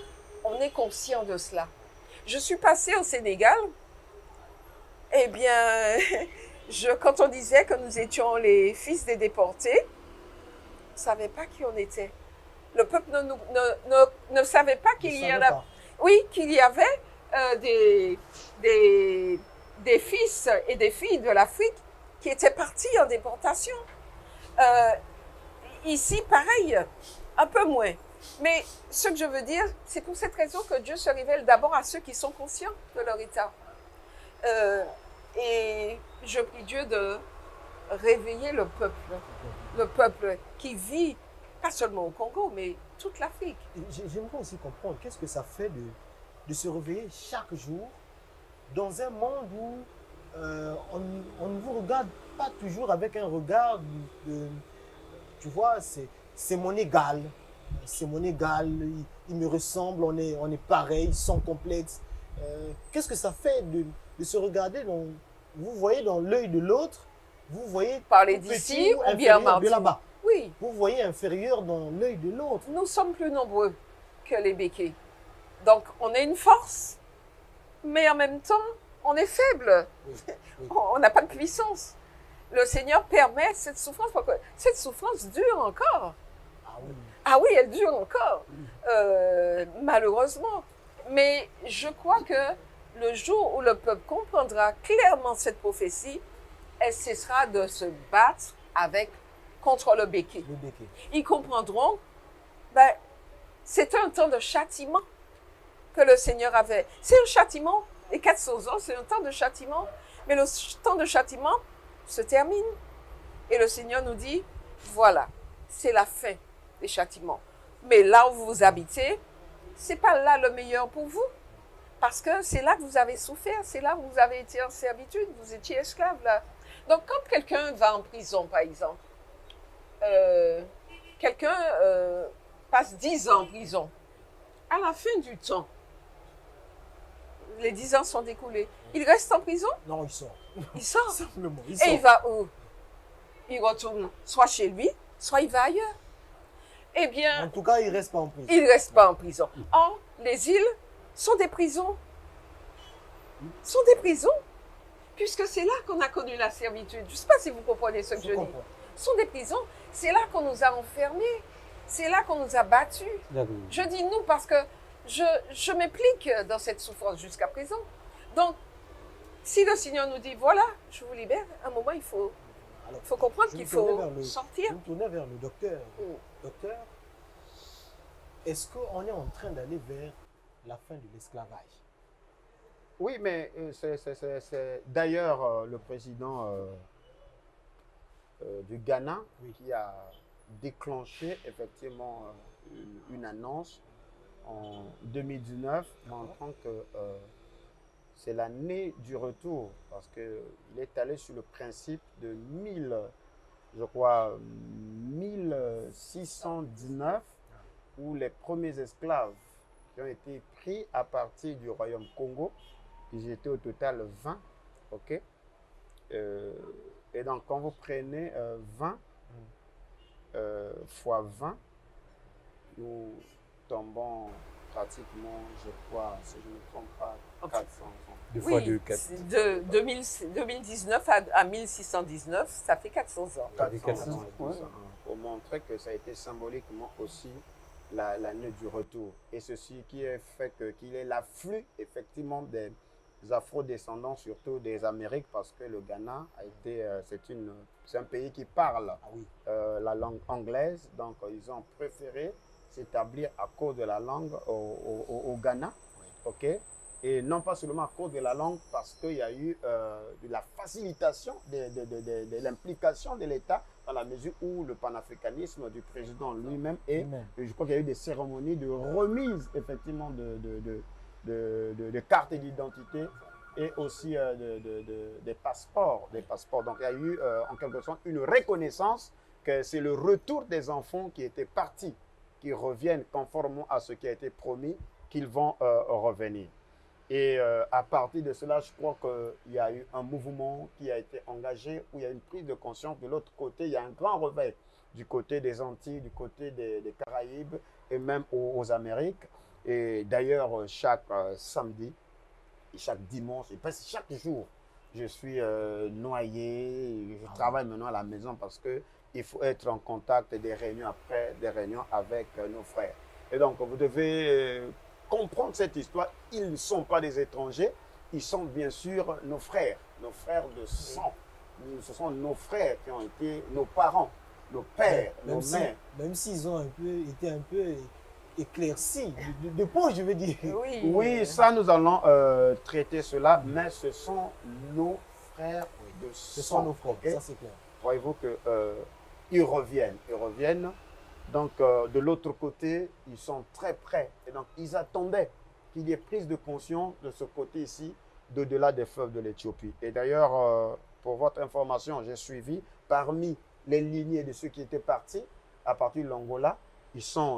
Speaker 4: on est conscient de cela. Je suis passée au Sénégal. Eh bien, quand on disait que nous étions les fils des déportés, on ne savait pas qui on était. Le peuple ne savait pas qu'il y en a. Oui, qu'il y avait des fils et des filles de l'Afrique qui étaient partis en déportation. Ici, pareil, un peu moins. Mais ce que je veux dire, c'est pour cette raison que Dieu se révèle d'abord à ceux qui sont conscients de leur état. Et je prie Dieu de réveiller le peuple qui vit, pas seulement au Congo, mais toute l'Afrique.
Speaker 1: J'aimerais aussi comprendre qu'est-ce que ça fait de se réveiller chaque jour dans un monde où on ne vous regarde pas toujours avec un regard de... Tu vois, c'est mon égal. C'est mon égal, il me ressemble, on est pareil, sans complexe. Qu'est-ce que ça fait de se regarder vous voyez dans l'œil de l'autre, vous voyez
Speaker 4: parler d'ici ou bien
Speaker 1: là-bas.
Speaker 4: Oui.
Speaker 1: Vous voyez inférieur dans l'œil de l'autre.
Speaker 4: Nous sommes plus nombreux que les béquets. Donc, on a une force, mais en même temps, on est faible. Oui. On n'a pas de puissance. Le Seigneur permet cette souffrance, parce que cette souffrance dure encore. Ah oui, elle dure encore, malheureusement. Mais je crois que le jour où le peuple comprendra clairement cette prophétie, elle cessera de se battre contre le béquet. Ils comprendront, c'était un temps de châtiment que le Seigneur avait. C'est un châtiment, les 400 ans, c'est un temps de châtiment, mais le temps de châtiment se termine. Et le Seigneur nous dit, voilà, c'est la fin des châtiments. Mais là où vous habitez, c'est pas là le meilleur pour vous. Parce que c'est là que vous avez souffert, c'est là où vous avez été en servitude, vous étiez esclave là. Donc quand quelqu'un va en prison, par exemple, quelqu'un passe 10 ans en prison, à la fin du temps, les 10 ans sont découlés, il reste en prison?
Speaker 1: Non, il sort.
Speaker 4: Il sort.
Speaker 1: Simplement, il
Speaker 4: Et
Speaker 1: sort.
Speaker 4: il va où? Il retourne soit chez lui, soit il va ailleurs. Eh bien,
Speaker 1: En tout cas, il reste pas en prison.
Speaker 4: il ne reste pas en prison. Or, les îles sont des prisons. Sont des prisons. Puisque c'est là qu'on a connu la servitude. Je ne sais pas si vous comprenez ce que je dis.
Speaker 1: comprends.
Speaker 4: Ce sont des prisons. C'est là qu'on nous a enfermés. C'est là qu'on nous a battus.
Speaker 5: D'accord.
Speaker 4: Je dis nous parce que je m'implique dans cette souffrance jusqu'à présent. Donc, si le Seigneur nous dit, voilà, je vous libère, à un moment, il faut
Speaker 1: Alors,
Speaker 4: comprendre
Speaker 1: je
Speaker 4: qu'il
Speaker 1: me tournais
Speaker 4: faut
Speaker 1: vers le-
Speaker 4: sortir.
Speaker 1: Je me tournais vers le docteur.
Speaker 4: Mm.
Speaker 1: Docteur, est-ce qu'on est en train d'aller vers la fin de l'esclavage?
Speaker 3: Oui, mais d'ailleurs le président du Ghana
Speaker 1: Oui.
Speaker 3: qui a déclenché effectivement une annonce en 2019 montrant que c'est l'année du retour parce qu'il est allé sur le principe de 1619 où les premiers esclaves qui ont été pris à partir du royaume Congo. Ils étaient au total 20, ok? Et donc, quand vous prenez 20 fois 20, nous tombons pratiquement, je crois, si je ne me trompe pas, 400 ans.
Speaker 5: 2 fois 2,
Speaker 4: Oui,
Speaker 5: 4.
Speaker 4: c'est de 2019 à 1619, ça fait 400 ans.
Speaker 5: Ça fait
Speaker 3: 400
Speaker 5: 400
Speaker 3: ans et tout
Speaker 5: ouais.
Speaker 3: ça, hein, pour montrer que ça a été symboliquement aussi l'année du retour. Et ceci qui est fait qu'il est l'afflux effectivement des afro-descendants, surtout des Amériques, parce que le Ghana a été, c'est un pays qui parle
Speaker 1: Ah oui.
Speaker 3: la langue anglaise, donc ils ont préféré s'établir à cause de la langue au Ghana, ok? Et non pas seulement à cause de la langue, parce qu'il y a eu de la facilitation de l'implication de l'État dans la mesure où le panafricanisme du président lui-même et je crois qu'il y a eu des cérémonies de remise effectivement de cartes d'identité et aussi des passeports. Donc il y a eu en quelque sorte une reconnaissance que c'est le retour des enfants qui étaient partis, qui reviennent conformément à ce qui a été promis, qu'ils vont revenir. Et à partir de cela, je crois qu'il y a eu un mouvement qui a été engagé, où il y a une prise de conscience. De l'autre côté, il y a un grand réveil du côté des Antilles, du côté des Caraïbes et même aux Amériques. Et d'ailleurs, chaque samedi, et chaque dimanche, et presque chaque jour, je suis noyé. Je travaille maintenant à la maison parce qu'il faut être en contact des réunions après des réunions avec nos frères. Et donc, vous devez comprendre cette histoire. Ils ne sont pas des étrangers, ils sont bien sûr nos frères de sang. Ce sont nos frères qui ont été nos parents, nos pères, nos mères.
Speaker 1: Même s'ils ont été un peu éclaircis, de peau, je veux dire.
Speaker 4: Oui,
Speaker 3: Oui, ça, nous allons traiter cela, mais ce sont nos frères de sang.
Speaker 1: Ce sont nos frères,
Speaker 3: Okay?
Speaker 1: ça c'est clair.
Speaker 3: Voyez-vous qu'ils reviennent. Ils reviennent. Donc, de l'autre côté, ils sont très près. Et donc, ils attendaient qu'il y ait prise de conscience de ce côté ici, d'au-delà des fleuves de l'Éthiopie. Et d'ailleurs, pour votre information, j'ai suivi parmi les lignées de ceux qui étaient partis à partir de l'Angola.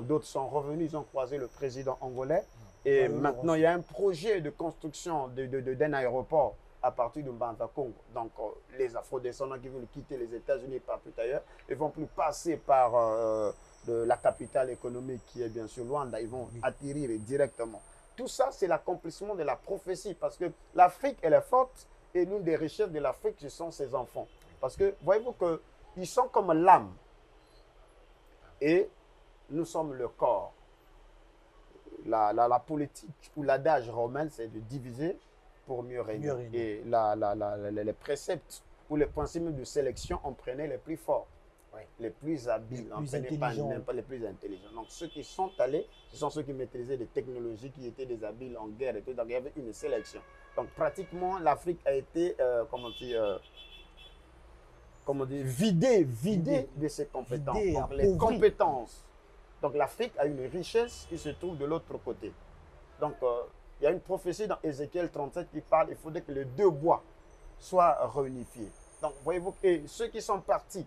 Speaker 3: D'autres sont revenus, ils ont croisé le président angolais. Et maintenant, il y a un projet de construction d'un aéroport à partir de Mbanza-Congo. Donc, les afro-descendants qui veulent quitter les États-Unis et partout ailleurs, ils ne vont plus passer par la capitale économique qui est bien sûr Luanda. Ils vont atterrir directement. Tout ça, c'est l'accomplissement de la prophétie parce que l'Afrique, elle est forte et l'une des richesses de l'Afrique, ce sont ses enfants. Parce que, voyez-vous qu'ils sont comme l'âme et nous sommes le corps. La politique ou l'adage romain, c'est de diviser pour mieux régner. Et les préceptes ou les principes de sélection, on prenait les plus forts, les plus habiles, on ne prenait pas les plus intelligents. Donc ceux qui sont allés, ce sont ceux qui maîtrisaient des technologies, qui étaient des habiles en guerre et tout. Donc il y avait une sélection. Donc pratiquement, l'Afrique a été, vidée de ses compétences. Donc, les compétences Donc l'Afrique a une richesse qui se trouve de l'autre côté. Donc il y a une prophétie dans Ézéchiel 37 qui parle, il faudrait que les deux bois soient réunifiés. Donc voyez-vous, et ceux qui sont partis,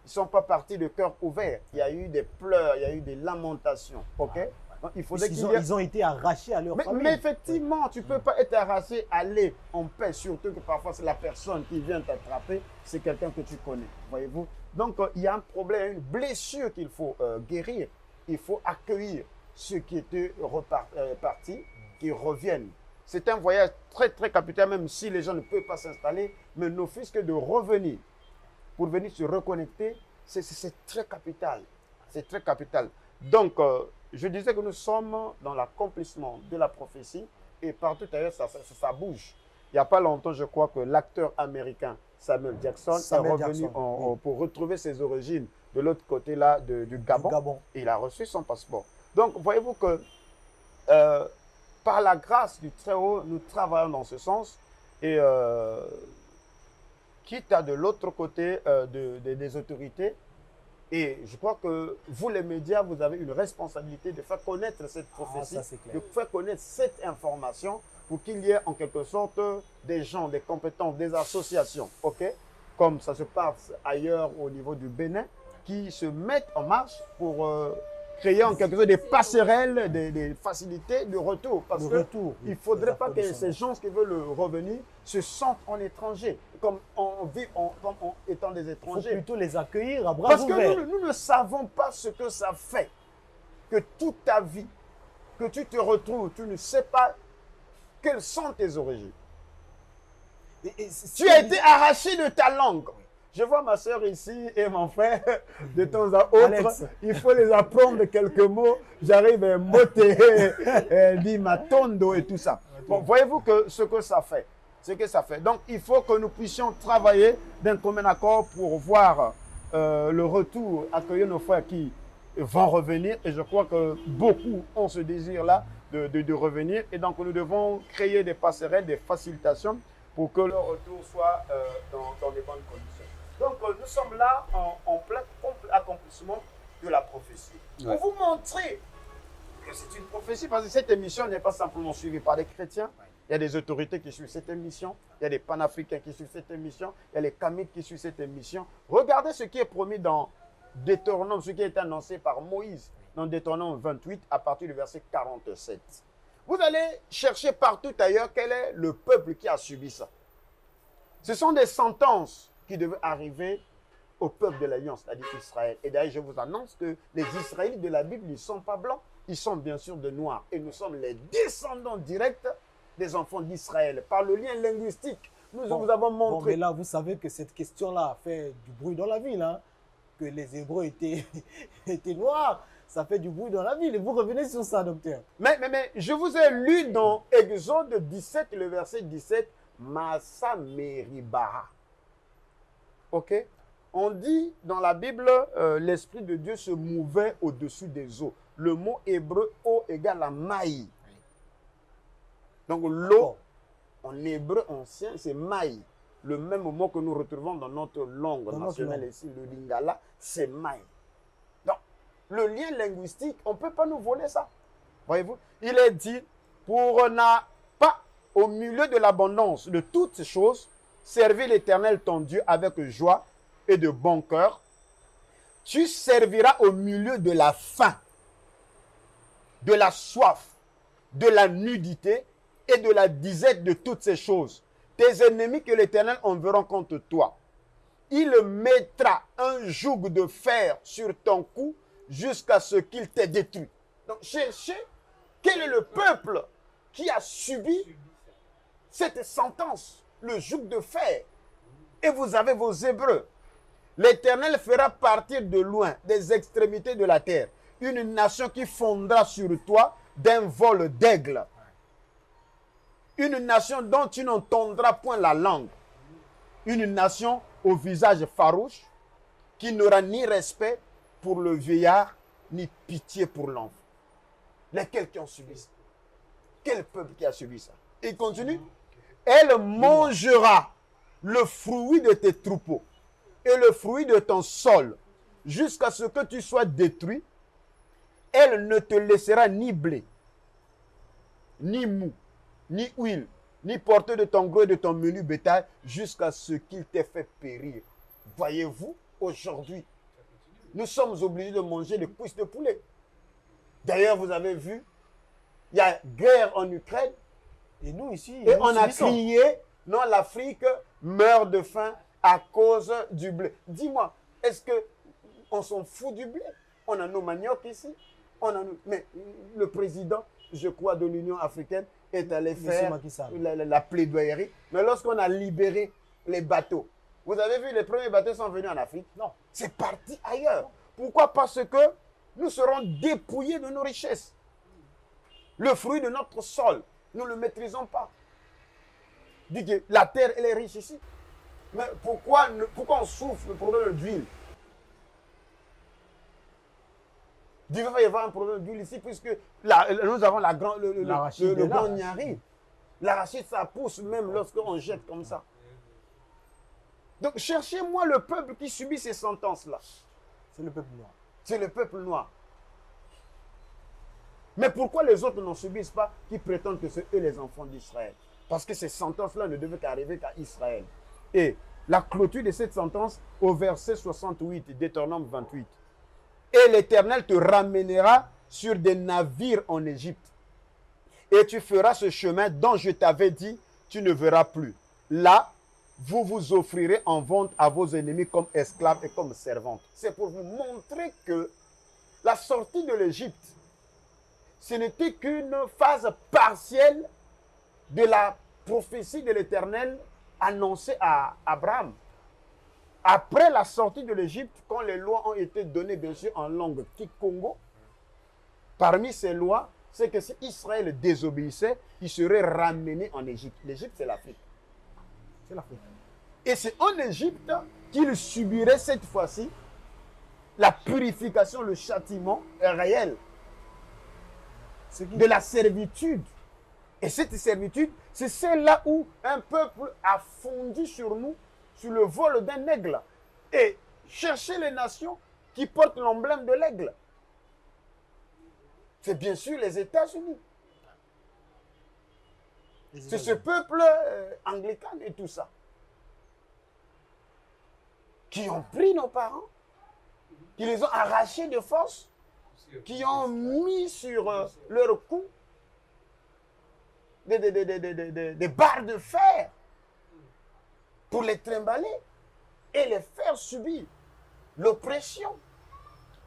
Speaker 3: ils ne sont pas partis de cœur ouvert. Il y a eu des pleurs, il y a eu des lamentations. Ok? Donc, il faudrait
Speaker 1: ils ont été arrachés à leur famille.
Speaker 3: Mais effectivement, tu ne peux pas être arraché, aller en paix, surtout que parfois c'est la personne qui vient t'attraper, c'est quelqu'un que tu connais. Voyez-vous? Donc il y a un problème, une blessure qu'il faut guérir. Il faut accueillir ceux qui étaient partis, qui reviennent. C'est un voyage très, très capital, même si les gens ne peuvent pas s'installer, mais n'offrent que de revenir pour venir se reconnecter, c'est très capital. C'est très capital. Donc, je disais que nous sommes dans l'accomplissement de la prophétie et partout ailleurs, ça bouge. Il n'y a pas longtemps, je crois que l'acteur américain Samuel Jackson est revenu pour retrouver ses origines de l'autre côté là du Gabon. Et il a reçu son passeport. Donc, voyez-vous que par la grâce du Très-Haut, nous travaillons dans ce sens. Et quitte à de l'autre côté des autorités, et je crois que vous, les médias, vous avez une responsabilité de faire connaître cette prophétie, de faire connaître cette information pour qu'il y ait en quelque sorte des gens, des compétences, des associations, ok, comme ça se passe ailleurs au niveau du Bénin, qui se mettent en marche pour créer en quelque sorte des passerelles, des facilités de retour. Parce qu'il ne faudrait pas que ces gens qui veulent revenir se sentent en étranger, comme étant des étrangers.
Speaker 1: Il faut plutôt les accueillir à bras ouverts.
Speaker 3: Parce que nous ne savons pas ce que ça fait. Que toute ta vie, que tu te retrouves, tu ne sais pas quelles sont tes origines. Tu as été arraché de ta langue. Je vois ma soeur ici et mon frère de temps à autre. Alex. Il faut les apprendre quelques mots. J'arrive à moter, dit matondo et tout ça. Bon, voyez-vous que ce que ça fait. Donc, il faut que nous puissions travailler d'un commun accord pour voir le retour, accueillir nos frères qui vont revenir. Et je crois que beaucoup ont ce désir-là de revenir. Et donc, nous devons créer des passerelles, des facilitations pour que leur retour soit dans les bonnes conditions. Donc, nous sommes là en plein accomplissement de la prophétie. Ouais. Pour vous montrer que c'est une prophétie, parce que cette émission n'est pas simplement suivie par des chrétiens. Ouais. Il y a des autorités qui suivent cette émission. Il y a des panafricains qui suivent cette émission. Il y a les Kamites qui suivent cette émission. Regardez ce qui est promis dans Deutéronome, ce qui a été annoncé par Moïse dans Deutéronome 28 à partir du verset 47. Vous allez chercher partout ailleurs quel est le peuple qui a subi ça. Ce sont des sentences qui devaient arriver au peuple de l'Alliance, c'est-à-dire Israël. Et d'ailleurs, je vous annonce que les Israélites de la Bible, ils ne sont pas blancs, ils sont bien sûr de noirs. Et nous sommes les descendants directs des enfants d'Israël. Par le lien linguistique, nous vous avons montré.
Speaker 1: Bon, mais là, vous savez que cette question-là a fait du bruit dans la ville, hein, que les Hébreux étaient noirs. Ça fait du bruit dans la ville. Et vous revenez sur ça, docteur.
Speaker 3: Mais je vous ai lu dans Exode 17, le verset 17, Massa Meribara. Ok? On dit dans la Bible, l'Esprit de Dieu se mouvait au-dessus des eaux. Le mot hébreu, eau égale à maï. Donc l'eau, en hébreu ancien, c'est maï. Le même mot que nous retrouvons dans notre langue nationale ici, le lingala, c'est maï. Donc, le lien linguistique, on ne peut pas nous voler ça. Voyez-vous? Il est dit, pour n'a pas au milieu de l'abondance de toutes ces choses, servir l'Éternel ton Dieu avec joie et de bon cœur. Tu serviras au milieu de la faim, de la soif, de la nudité et de la disette de toutes ces choses. Tes ennemis que l'Éternel enverra contre toi. Il mettra un joug de fer sur ton cou jusqu'à ce qu'il t'ait détruit. Donc, cherchez quel est le peuple qui a subi cette sentence, le joug de fer. Et vous avez vos Hébreux. L'Éternel fera partir de loin, des extrémités de la terre, une nation qui fondra sur toi d'un vol d'aigle. Une nation dont tu n'entendras point la langue. Une nation au visage farouche, qui n'aura ni respect pour le vieillard, ni pitié pour l'enfant. Lesquels qui ont subi ça? Quel peuple qui a subi ça? Il continue. Elle mangera le fruit de tes troupeaux et le fruit de ton sol, jusqu'à ce que tu sois détruit. elle ne te laissera ni blé, ni mou, ni huile, ni porter de ton gros et de ton menu bétail jusqu'à ce qu'il t'ait fait périr. Voyez-vous, aujourd'hui, nous sommes obligés de manger des cuisses de poulet. D'ailleurs, vous avez vu, il y a guerre en Ukraine.
Speaker 1: Et nous ici,
Speaker 3: Et
Speaker 1: nous
Speaker 3: on a
Speaker 1: subissons.
Speaker 3: crié, non, l'Afrique meurt de faim à cause du blé. Dis-moi, est-ce qu'on s'en fout du blé? On a nos maniocs ici. Mais le président, je crois, de l'Union africaine est allé
Speaker 1: Monsieur
Speaker 3: faire
Speaker 1: Macky Sall.
Speaker 3: la plaidoyerie. Mais lorsqu'on a libéré les bateaux, vous avez vu, les premiers bateaux sont venus en Afrique?
Speaker 1: Non.
Speaker 3: C'est parti ailleurs. Pourquoi? Parce que nous serons dépouillés de nos richesses. Le fruit de notre sol, nous ne le maîtrisons pas. Dit que la terre, elle est riche ici. Mais pourquoi on souffre le problème d'huile? Il va y avoir un problème d'huile ici puisque nous avons le grand Niari. L'arachide, ça pousse même lorsqu'on jette comme ça. Donc, cherchez-moi le peuple qui subit ces sentences-là.
Speaker 1: C'est le peuple noir.
Speaker 3: C'est le peuple noir. Mais pourquoi les autres n'en subissent pas qui prétendent que c'est eux les enfants d'Israël? Parce que ces sentences-là ne devaient qu'arriver qu'à Israël. Et la clôture de cette sentence au verset 68, Deutéronome 28. Et l'Éternel te ramènera sur des navires en Égypte. Et tu feras ce chemin dont je t'avais dit, tu ne verras plus. Là, vous vous offrirez en vente à vos ennemis comme esclaves et comme servantes. C'est pour vous montrer que la sortie de l'Égypte, ce n'était qu'une phase partielle de la prophétie de l'Éternel annoncée à Abraham. Après la sortie de l'Égypte, quand les lois ont été données, bien sûr, en langue Kikongo, parmi ces lois, c'est que si Israël désobéissait, il serait ramené en Égypte. L'Égypte, c'est l'Afrique.
Speaker 1: C'est l'Afrique.
Speaker 3: Et c'est en Égypte qu'il subirait cette fois-ci la purification, le châtiment réel de la servitude. Et cette servitude, c'est celle-là où un peuple a fondu sur nous, sur le vol d'un aigle. Et chercher les nations qui portent l'emblème de l'aigle. C'est bien sûr les États-Unis. C'est ce peuple anglican et tout ça. Qui ont pris nos parents, qui les ont arrachés de force, qui ont mis sur leur cou des barres de fer pour les trimballer et les faire subir l'oppression.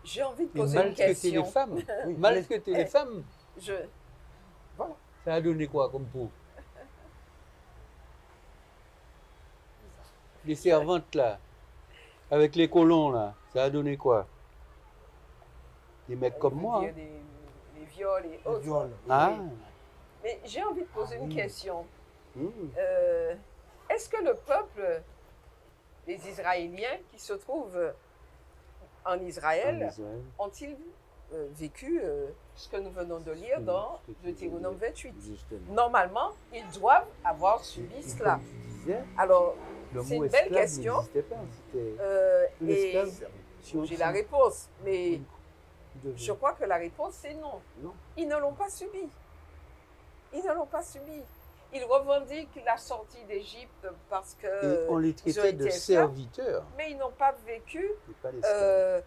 Speaker 4: J'ai envie de
Speaker 5: Et
Speaker 4: poser une
Speaker 5: maltraiter
Speaker 4: question.
Speaker 5: les femmes. Maltraiter les femmes.
Speaker 3: Voilà.
Speaker 5: Ça a donné quoi comme peau? Les servantes là, avec les colons là, ça a donné quoi? Des mecs comme moi. Hein.
Speaker 4: Les viols et autres.
Speaker 1: Viol.
Speaker 5: Ah.
Speaker 4: Mais j'ai envie de poser une question.
Speaker 5: Mmh.
Speaker 4: Est-ce que le peuple, les Israéliens qui se trouvent en Israël,
Speaker 5: En Israël.
Speaker 4: ont-ils vécu ce que nous venons de lire dans Deutéronome 28?
Speaker 5: Justement.
Speaker 4: Normalement, ils doivent avoir subi cela.
Speaker 5: Comme tu disais,
Speaker 4: Alors,
Speaker 5: le
Speaker 4: c'est
Speaker 5: mot
Speaker 4: une belle
Speaker 5: esclave
Speaker 4: question.
Speaker 5: n'existait pas. C'était
Speaker 4: Et
Speaker 5: l'esclave.
Speaker 4: j'ai la réponse, mais
Speaker 5: de-
Speaker 4: je crois que la réponse c'est non.
Speaker 5: Non.
Speaker 4: Ils ne l'ont pas subi. Ils ne l'ont pas subi. Ils revendiquent la sortie d'Égypte parce que
Speaker 5: Et on les
Speaker 4: ils ont
Speaker 5: traitait
Speaker 4: été
Speaker 5: de
Speaker 4: esclaves,
Speaker 5: serviteurs,
Speaker 4: mais ils n'ont pas vécu.
Speaker 5: et pas d'esclaves.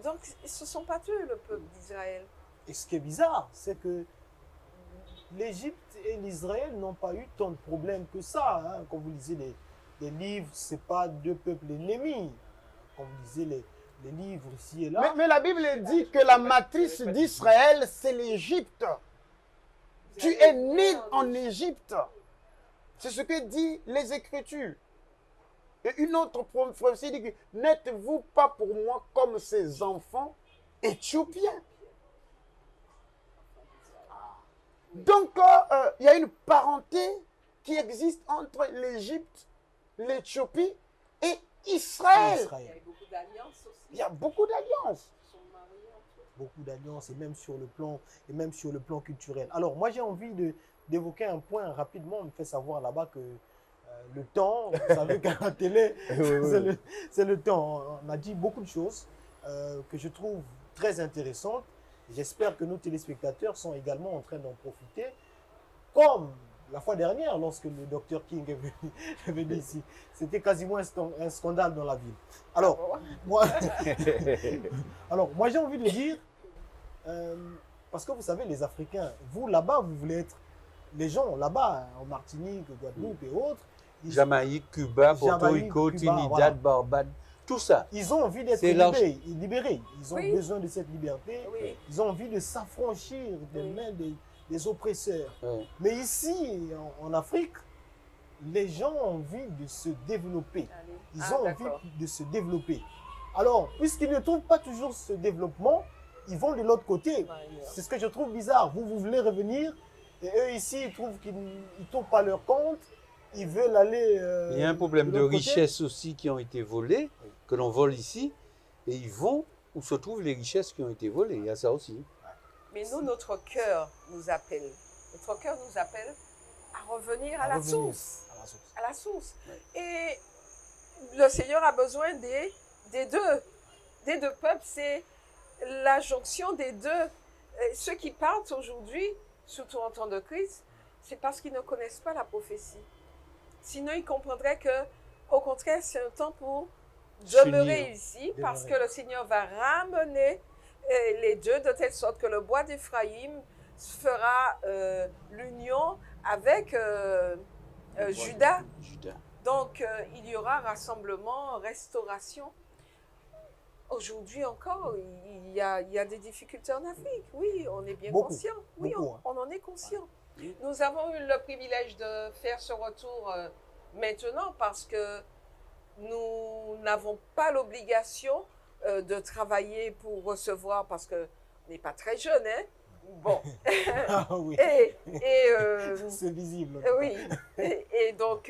Speaker 4: Donc, ce ne sont pas eux, le peuple d'Israël.
Speaker 1: Et ce qui est bizarre, c'est que l'Égypte et l'Israël n'ont pas eu tant de problèmes que ça. Hein. Quand vous lisez les livres, ce n'est pas deux peuples ennemis. Quand vous lisez les livres ici et là.
Speaker 3: Mais la Bible dit que la matrice d'Israël, c'est l'Égypte. Tu es né en Égypte. C'est ce que dit les Écritures. Et une autre prophétie dit que n'êtes-vous pas pour moi comme ces enfants éthiopiens? Donc, il y a une parenté qui existe entre l'Égypte, l'Éthiopie et Israël.
Speaker 4: Il y a beaucoup d'alliances aussi.
Speaker 3: Il y a beaucoup d'alliances.
Speaker 4: Ils sont mariés entre eux.
Speaker 1: Beaucoup d'alliances et même sur le plan culturel. Alors moi j'ai envie d'évoquer un point rapidement. On me fait savoir là-bas que le temps, vous savez qu'à la télé, c'est le temps. On a dit beaucoup de choses que je trouve très intéressantes J'espère que nos téléspectateurs sont également en train d'en profiter, comme la fois dernière, lorsque le docteur King est venu ici. C'était quasiment un scandale dans la ville. Alors, moi j'ai envie de dire, parce que vous savez, les Africains, vous là-bas, vous voulez être les gens là-bas, en Martinique, Guadeloupe et autres.
Speaker 5: Jamaïque, Cuba, Porto Rico, Trinidad, voilà. Barbade, tout ça.
Speaker 1: Ils ont envie d'être libérés. Ils ont besoin de cette liberté.
Speaker 4: Oui.
Speaker 1: Ils ont envie de s'affranchir des mains des oppresseurs.
Speaker 5: Oui.
Speaker 1: Mais ici, en Afrique, les gens ont envie de se développer. Ils ont envie de se développer. Alors, puisqu'ils ne trouvent pas toujours ce développement, ils vont de l'autre côté. C'est ce que je trouve bizarre. Vous voulez revenir et eux ici, ils trouvent qu'ils ne tournent pas leur compte. Ils veulent aller.
Speaker 5: Il y a un problème de richesses aussi qui ont été volées, que l'on vole ici, et ils vont où se trouvent les richesses qui ont été volées. Il y a ça aussi.
Speaker 4: Mais nous, notre cœur nous appelle. Notre cœur nous appelle à revenir à la source. À la source. Ouais. Et le Seigneur a besoin des deux peuples. C'est la jonction des deux. Ceux qui partent aujourd'hui, surtout en temps de crise, c'est parce qu'ils ne connaissent pas la prophétie. Sinon, ils comprendraient que, au contraire, c'est un temps pour demeurer ici, parce que le Seigneur va ramener les deux de telle sorte que le bois d'Éphraïm fera l'union avec Juda. Donc, il y aura rassemblement, restauration. Aujourd'hui encore, il y a des difficultés en Afrique. Oui, on est bien conscient. Oui, on en est conscient. Nous avons eu le privilège de faire ce retour maintenant parce que nous n'avons pas l'obligation de travailler pour recevoir, parce qu'on n'est pas très jeune, hein? Bon.
Speaker 1: Ah oui. C'est visible.
Speaker 4: Oui. Et donc,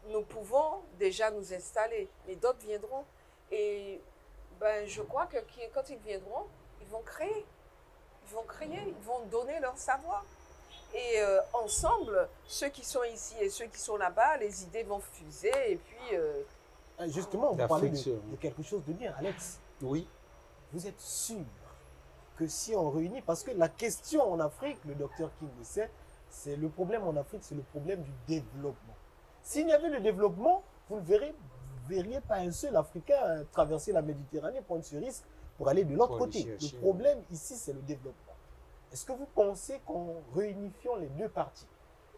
Speaker 4: nous pouvons déjà nous installer, mais d'autres viendront. Et je crois que quand ils viendront, ils vont créer. Ils vont donner leur savoir. Et ensemble, ceux qui sont ici et ceux qui sont là-bas, les idées vont fuser. Et puis.
Speaker 1: Justement, vous parlez de quelque chose de bien, Alex.
Speaker 5: Oui.
Speaker 1: Vous êtes sûr que si on réunit, parce que la question en Afrique, le docteur King le sait, c'est le problème en Afrique, c'est le problème du développement. S'il y avait le développement, vous ne verriez pas un seul Africain traverser la Méditerranée, prendre ce risque pour aller de l'autre côté. Le problème ici, c'est le développement. Est-ce que vous pensez qu'en réunifiant les deux parties,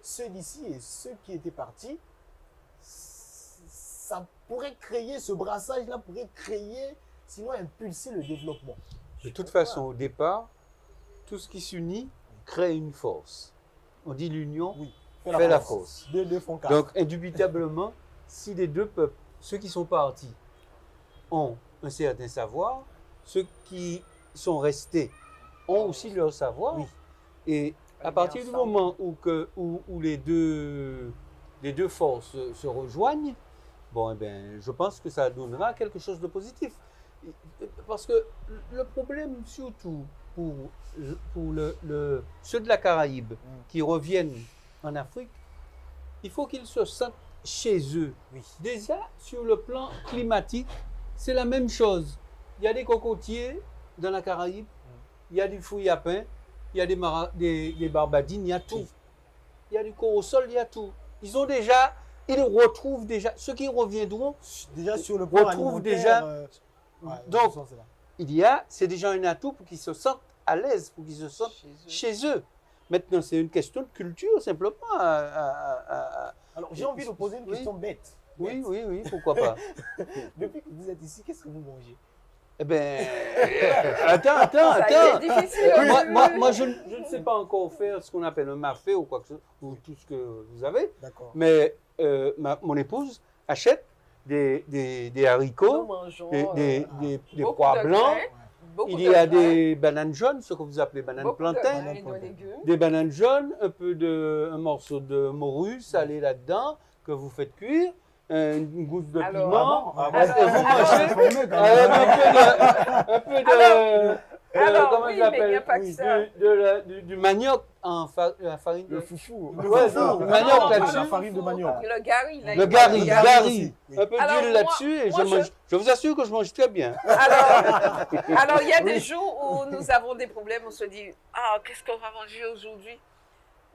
Speaker 1: ceux d'ici et ceux qui étaient partis, ça pourrait créer, ce brassage-là pourrait créer, sinon impulser le développement?
Speaker 5: De toute façon, au départ, tout ce qui s'unit crée une force. On dit l'union fait la force.
Speaker 1: Deux font quatre.
Speaker 5: Donc, indubitablement, si les deux peuples, ceux qui sont partis, ont un certain savoir, ceux qui sont restés ont aussi leur savoir. Oui. Et à partir du moment où les deux forces se rejoignent, je pense que ça donnera quelque chose de positif. Parce que le problème, surtout pour ceux de la Caraïbe qui reviennent en Afrique, il faut qu'ils se sentent chez eux. Oui. Déjà, sur le plan climatique, c'est la même chose. Il y a des cocotiers dans la Caraïbe, il y a du fouille à pain, il y a des barbadines, il y a tout. Il y a du corosol, il y a tout. Ils retrouvent déjà, ceux qui reviendront,
Speaker 1: déjà sur le plan
Speaker 5: retrouvent déjà. Donc, c'est déjà un atout pour qu'ils se sentent à l'aise, pour qu'ils se sentent chez eux. Maintenant, c'est une question de culture, simplement.
Speaker 1: Alors, j'ai envie de vous poser une question bête.
Speaker 5: Oui, pourquoi pas.
Speaker 1: Depuis que vous êtes ici, qu'est-ce que vous mangez?
Speaker 5: Eh bien, attends. Moi, je ne sais pas encore faire ce qu'on appelle un mafé ou quoi que ce soit, ou tout ce que vous avez. D'accord. Mais mon épouse achète des haricots, des pois blancs. Il y a des bananes jaunes, ce que vous appelez bananes plantains. Des bananes jaunes, un morceau de morue salé là-dedans que vous faites cuire. Une gousse de piment, et vous mangez un peu de comment je l'appelle, du manioc la farine de...
Speaker 3: Le foufou.
Speaker 5: Le manioc là-dessus.
Speaker 1: La farine de manioc.
Speaker 4: Le gari. là,
Speaker 5: Le
Speaker 4: il-
Speaker 5: gari,
Speaker 1: aussi.
Speaker 5: un peu
Speaker 4: Alors,
Speaker 5: d'huile
Speaker 4: moi-
Speaker 5: là-dessus et
Speaker 4: moi,
Speaker 5: je vous assure que je mange très bien.
Speaker 4: Alors, il y a des jours où nous avons des problèmes, on se dit, ah, qu'est-ce qu'on va manger aujourd'hui?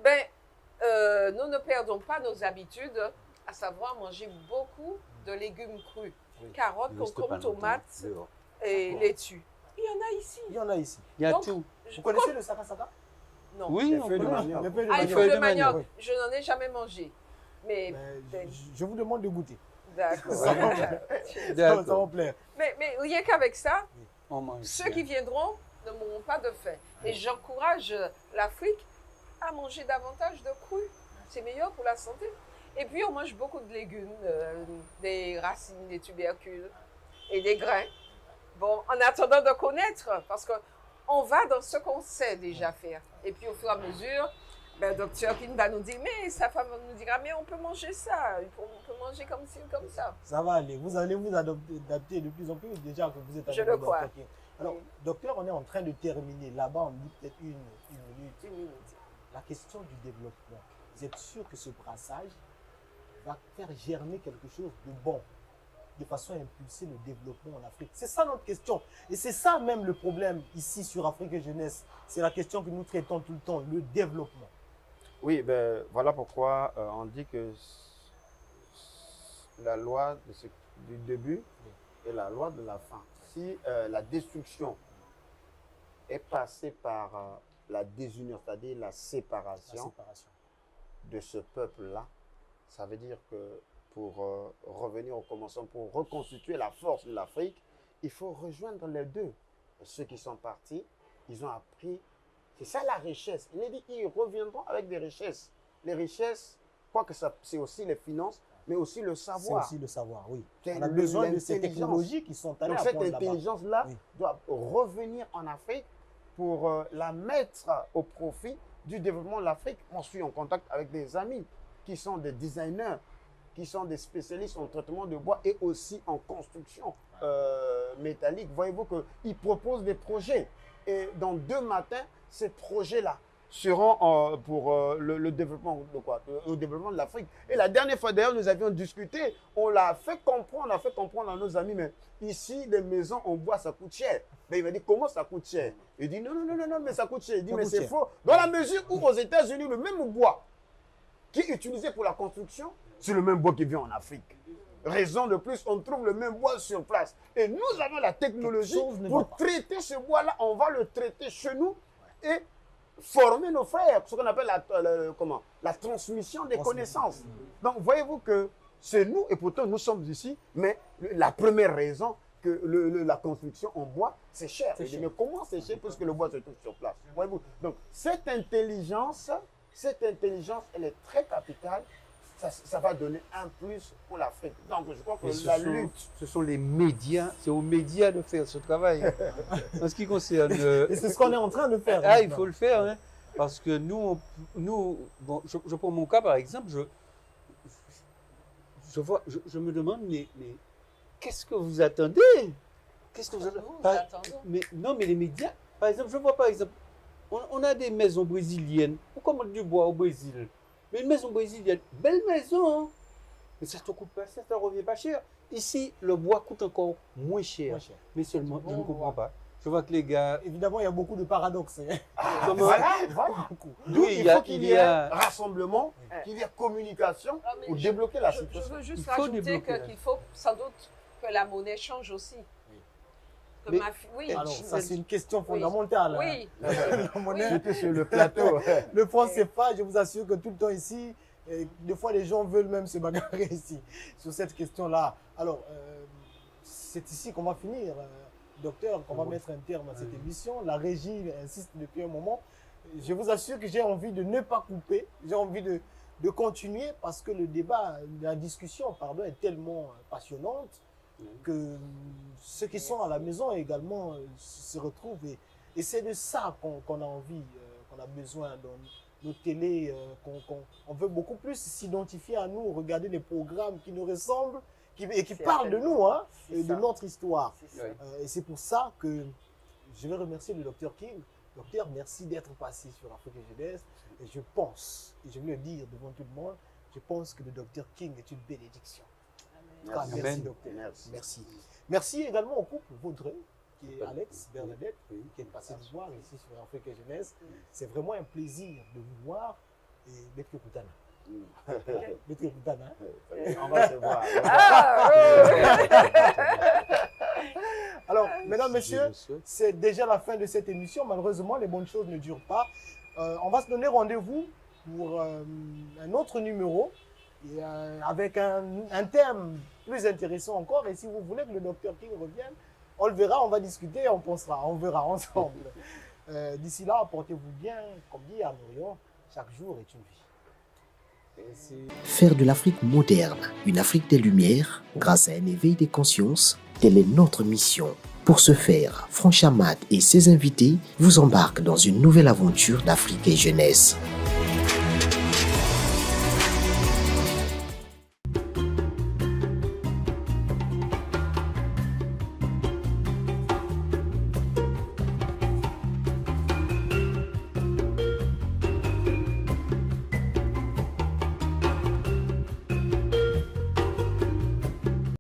Speaker 4: Ben, nous ne perdons pas nos habitudes, à savoir manger beaucoup de légumes crus.
Speaker 5: Oui.
Speaker 4: Carottes,
Speaker 5: Il reste pas
Speaker 4: concombres,
Speaker 5: longtemps
Speaker 4: tomates
Speaker 5: dehors.
Speaker 4: et laitue. Il y en a ici.
Speaker 1: Il y en a ici.
Speaker 5: Il y a
Speaker 4: Donc,
Speaker 5: tout.
Speaker 1: Vous connaissez le saka-saka?
Speaker 4: Non.
Speaker 5: Oui,
Speaker 3: Les
Speaker 5: on
Speaker 3: feuilles de
Speaker 5: connaît.
Speaker 3: manioc.
Speaker 1: Les feuilles de
Speaker 4: Ah, les
Speaker 1: manioc.
Speaker 4: feuilles de
Speaker 5: de manioc,
Speaker 4: manioc, je n'en ai jamais mangé. Mais,
Speaker 1: Je vous demande de goûter.
Speaker 4: d'accord.
Speaker 1: Ça va ça va
Speaker 5: D'accord.
Speaker 1: vous plaire.
Speaker 4: Mais rien qu'avec ça,
Speaker 5: On mange
Speaker 4: ceux
Speaker 5: bien.
Speaker 4: qui viendront ne mourront pas de faim. Et j'encourage l'Afrique à manger davantage de cru. C'est meilleur pour la santé. Et puis, on mange beaucoup de légumes, des racines, des tubercules et des grains. Bon, en attendant de connaître, parce qu'on va dans ce qu'on sait déjà faire. Et puis, au fur et à mesure, ben, docteur King va nous dire, mais sa femme nous dira, mais on peut manger ça, on peut manger comme ci, comme ça.
Speaker 1: Ça va aller. Vous allez vous adapter de plus en plus déjà que vous êtes avec
Speaker 4: Je le
Speaker 1: le
Speaker 4: crois.
Speaker 1: docteur King. Alors, docteur, on est en train de terminer. Là-bas, on dit peut-être une minute.
Speaker 4: Une minute.
Speaker 1: La question du développement. Vous êtes sûr que ce brassage va faire germer quelque chose de bon, de façon à impulser le développement en Afrique? C'est ça notre question. Et c'est ça même le problème ici sur Afrique et Jeunesse. C'est la question que nous traitons tout le temps, le développement.
Speaker 3: Oui, ben, voilà pourquoi on dit que la loi du début est la loi de la fin. Si la destruction est passée par la désunion, c'est-à-dire la
Speaker 1: La
Speaker 3: séparation
Speaker 1: séparation.
Speaker 3: de ce peuple-là, ça veut dire que pour revenir au commencement, pour reconstituer la force de l'Afrique, il faut rejoindre les deux. Ceux qui sont partis, ils ont appris. C'est ça la richesse. Il est dit qu'ils reviendront avec des richesses. Les richesses, quoique c'est aussi les finances, mais aussi le
Speaker 1: C'est
Speaker 3: savoir.
Speaker 1: aussi le savoir, oui.
Speaker 3: C'est
Speaker 1: On a besoin de ces
Speaker 3: l'intelligence.
Speaker 1: technologies qui sont allées
Speaker 3: Donc
Speaker 1: à
Speaker 3: cette
Speaker 1: prendre là-bas.
Speaker 3: intelligence-là
Speaker 1: Oui.
Speaker 3: doit revenir en Afrique pour la mettre au profit du développement de l'Afrique. Moi, je suis en contact avec des amis qui sont des designers, qui sont des spécialistes en traitement de bois et aussi en construction métallique. Voyez-vous qu'ils proposent des projets. Et dans 2 matins, ces projets-là seront pour le développement de quoi? Le développement de l'Afrique. Et la dernière fois d'ailleurs, nous avions discuté, on a fait comprendre à nos amis, mais ici, les maisons en bois, ça coûte cher. Mais il m'a dit, comment ça coûte cher? Il dit, non, mais ça coûte cher. Il dit,
Speaker 1: Ça
Speaker 3: mais
Speaker 1: coûte
Speaker 3: c'est
Speaker 1: cher.
Speaker 3: faux. Dans la mesure où aux États-Unis, le même bois qui est utilisé pour la construction, c'est le même bois qui vient en Afrique. Raison de plus, on trouve le même bois sur place. Et nous avons la technologie
Speaker 1: Quelque chose ne va
Speaker 3: pour
Speaker 1: pas.
Speaker 3: traiter ce bois-là. On va le traiter chez nous et former nos frères, ce qu'on appelle la transmission des connaissances. Donc, voyez-vous que c'est nous, et pourtant nous sommes ici, mais la première raison que la construction en bois, c'est cher.
Speaker 1: C'est
Speaker 3: Je dis,
Speaker 1: cher.
Speaker 3: mais comment c'est cher puisque le bois se trouve sur place? Voyez-vous. Donc, cette intelligence, elle est très capitale. Ça va donner un plus pour l'Afrique. Donc, je crois que la lutte.
Speaker 5: Ce sont les médias, c'est aux médias de faire ce travail. En ce qui concerne...
Speaker 1: Et c'est ce qu'on est en train de faire.
Speaker 5: Ah, il faut le faire, hein, parce que nous bon, je prends mon cas par exemple, je me demande, mais qu'est-ce que vous attendez? Qu'est-ce que vous attendez?
Speaker 4: Nous attendons.
Speaker 5: Mais les médias, par exemple, je vois par exemple, on a des maisons brésiliennes, on commande du bois au Brésil, mais une maison brésilienne, belle maison, hein, mais ça te coûte pas, ça te revient pas cher. Ici, le bois coûte encore moins cher,
Speaker 1: Moins cher.
Speaker 5: mais seulement, je ne
Speaker 4: Bon,
Speaker 5: comprends pas. Je vois que les gars,
Speaker 1: Évidemment, il y a beaucoup de paradoxes. Hein.
Speaker 5: comment-
Speaker 3: Voilà. D'où
Speaker 5: Oui,
Speaker 3: il faut qu'il y ait rassemblement,
Speaker 4: Ouais.
Speaker 3: qu'il y ait communication
Speaker 4: Ah, mais
Speaker 3: pour
Speaker 4: je-
Speaker 3: débloquer la
Speaker 4: Je
Speaker 3: situation.
Speaker 4: veux juste
Speaker 5: Il faut
Speaker 4: rajouter
Speaker 5: débloquer.
Speaker 4: qu'il faut sans doute que la monnaie change aussi. Que
Speaker 5: Mais-
Speaker 4: ma fille, oui,
Speaker 1: Alors, ça, c'est une question
Speaker 4: Oui.
Speaker 1: fondamentale. hein.
Speaker 4: oui.
Speaker 1: La monnaie,
Speaker 3: J'étais sur le plateau.
Speaker 1: le franc CFA, je vous assure que tout le temps ici, des fois les gens veulent même se bagarrer ici sur cette question-là. Alors, c'est ici qu'on va finir, docteur, qu'on va mettre un terme à cette émission. La régie insiste depuis un moment. Je vous assure que j'ai envie de ne pas couper, j'ai envie de continuer parce que le débat, la discussion, pardon, est tellement passionnante que ceux qui sont à la maison également se retrouvent et c'est de ça qu'on a envie, qu'on a besoin dans nos télés, on veut beaucoup plus s'identifier à nous, regarder des programmes qui nous ressemblent et qui parlent de nous, hein,
Speaker 4: C'est
Speaker 1: et de
Speaker 4: ça.
Speaker 1: notre histoire.
Speaker 4: C'est ça.
Speaker 5: Oui.
Speaker 1: Et c'est pour ça que je vais remercier le docteur King Docteur, merci d'être passé sur Afrique et Jeunesse. Et je pense, et je veux le dire devant tout le monde, je pense que le docteur King est une bénédiction.
Speaker 3: Merci.
Speaker 1: Merci, docteur.
Speaker 3: Merci.
Speaker 1: Merci. Merci également au couple Vaudreuil, qui est Alex, Bernadette, qui est passé nous voir ici sur Afrique et Jeunesse. C'est vraiment un plaisir de vous voir. Et Maître Koutana. Maître Koutana.
Speaker 3: On va se voir.
Speaker 1: Alors, mesdames, messieurs, c'est déjà la fin de cette émission. Malheureusement, les bonnes choses ne durent pas. On va se donner rendez-vous pour un autre numéro et, avec un thème plus intéressant encore. Et si vous voulez que le docteur King revienne, on le verra, on va discuter, on pensera, on verra ensemble. D'ici là, portez-vous bien. Comme dit Arnaud, chaque jour est une vie.
Speaker 2: Faire de l'Afrique moderne une Afrique des Lumières grâce à un éveil des consciences, telle est notre mission. Pour ce faire, Franchamat et ses invités vous embarquent dans une nouvelle aventure d'Afrique et jeunesse.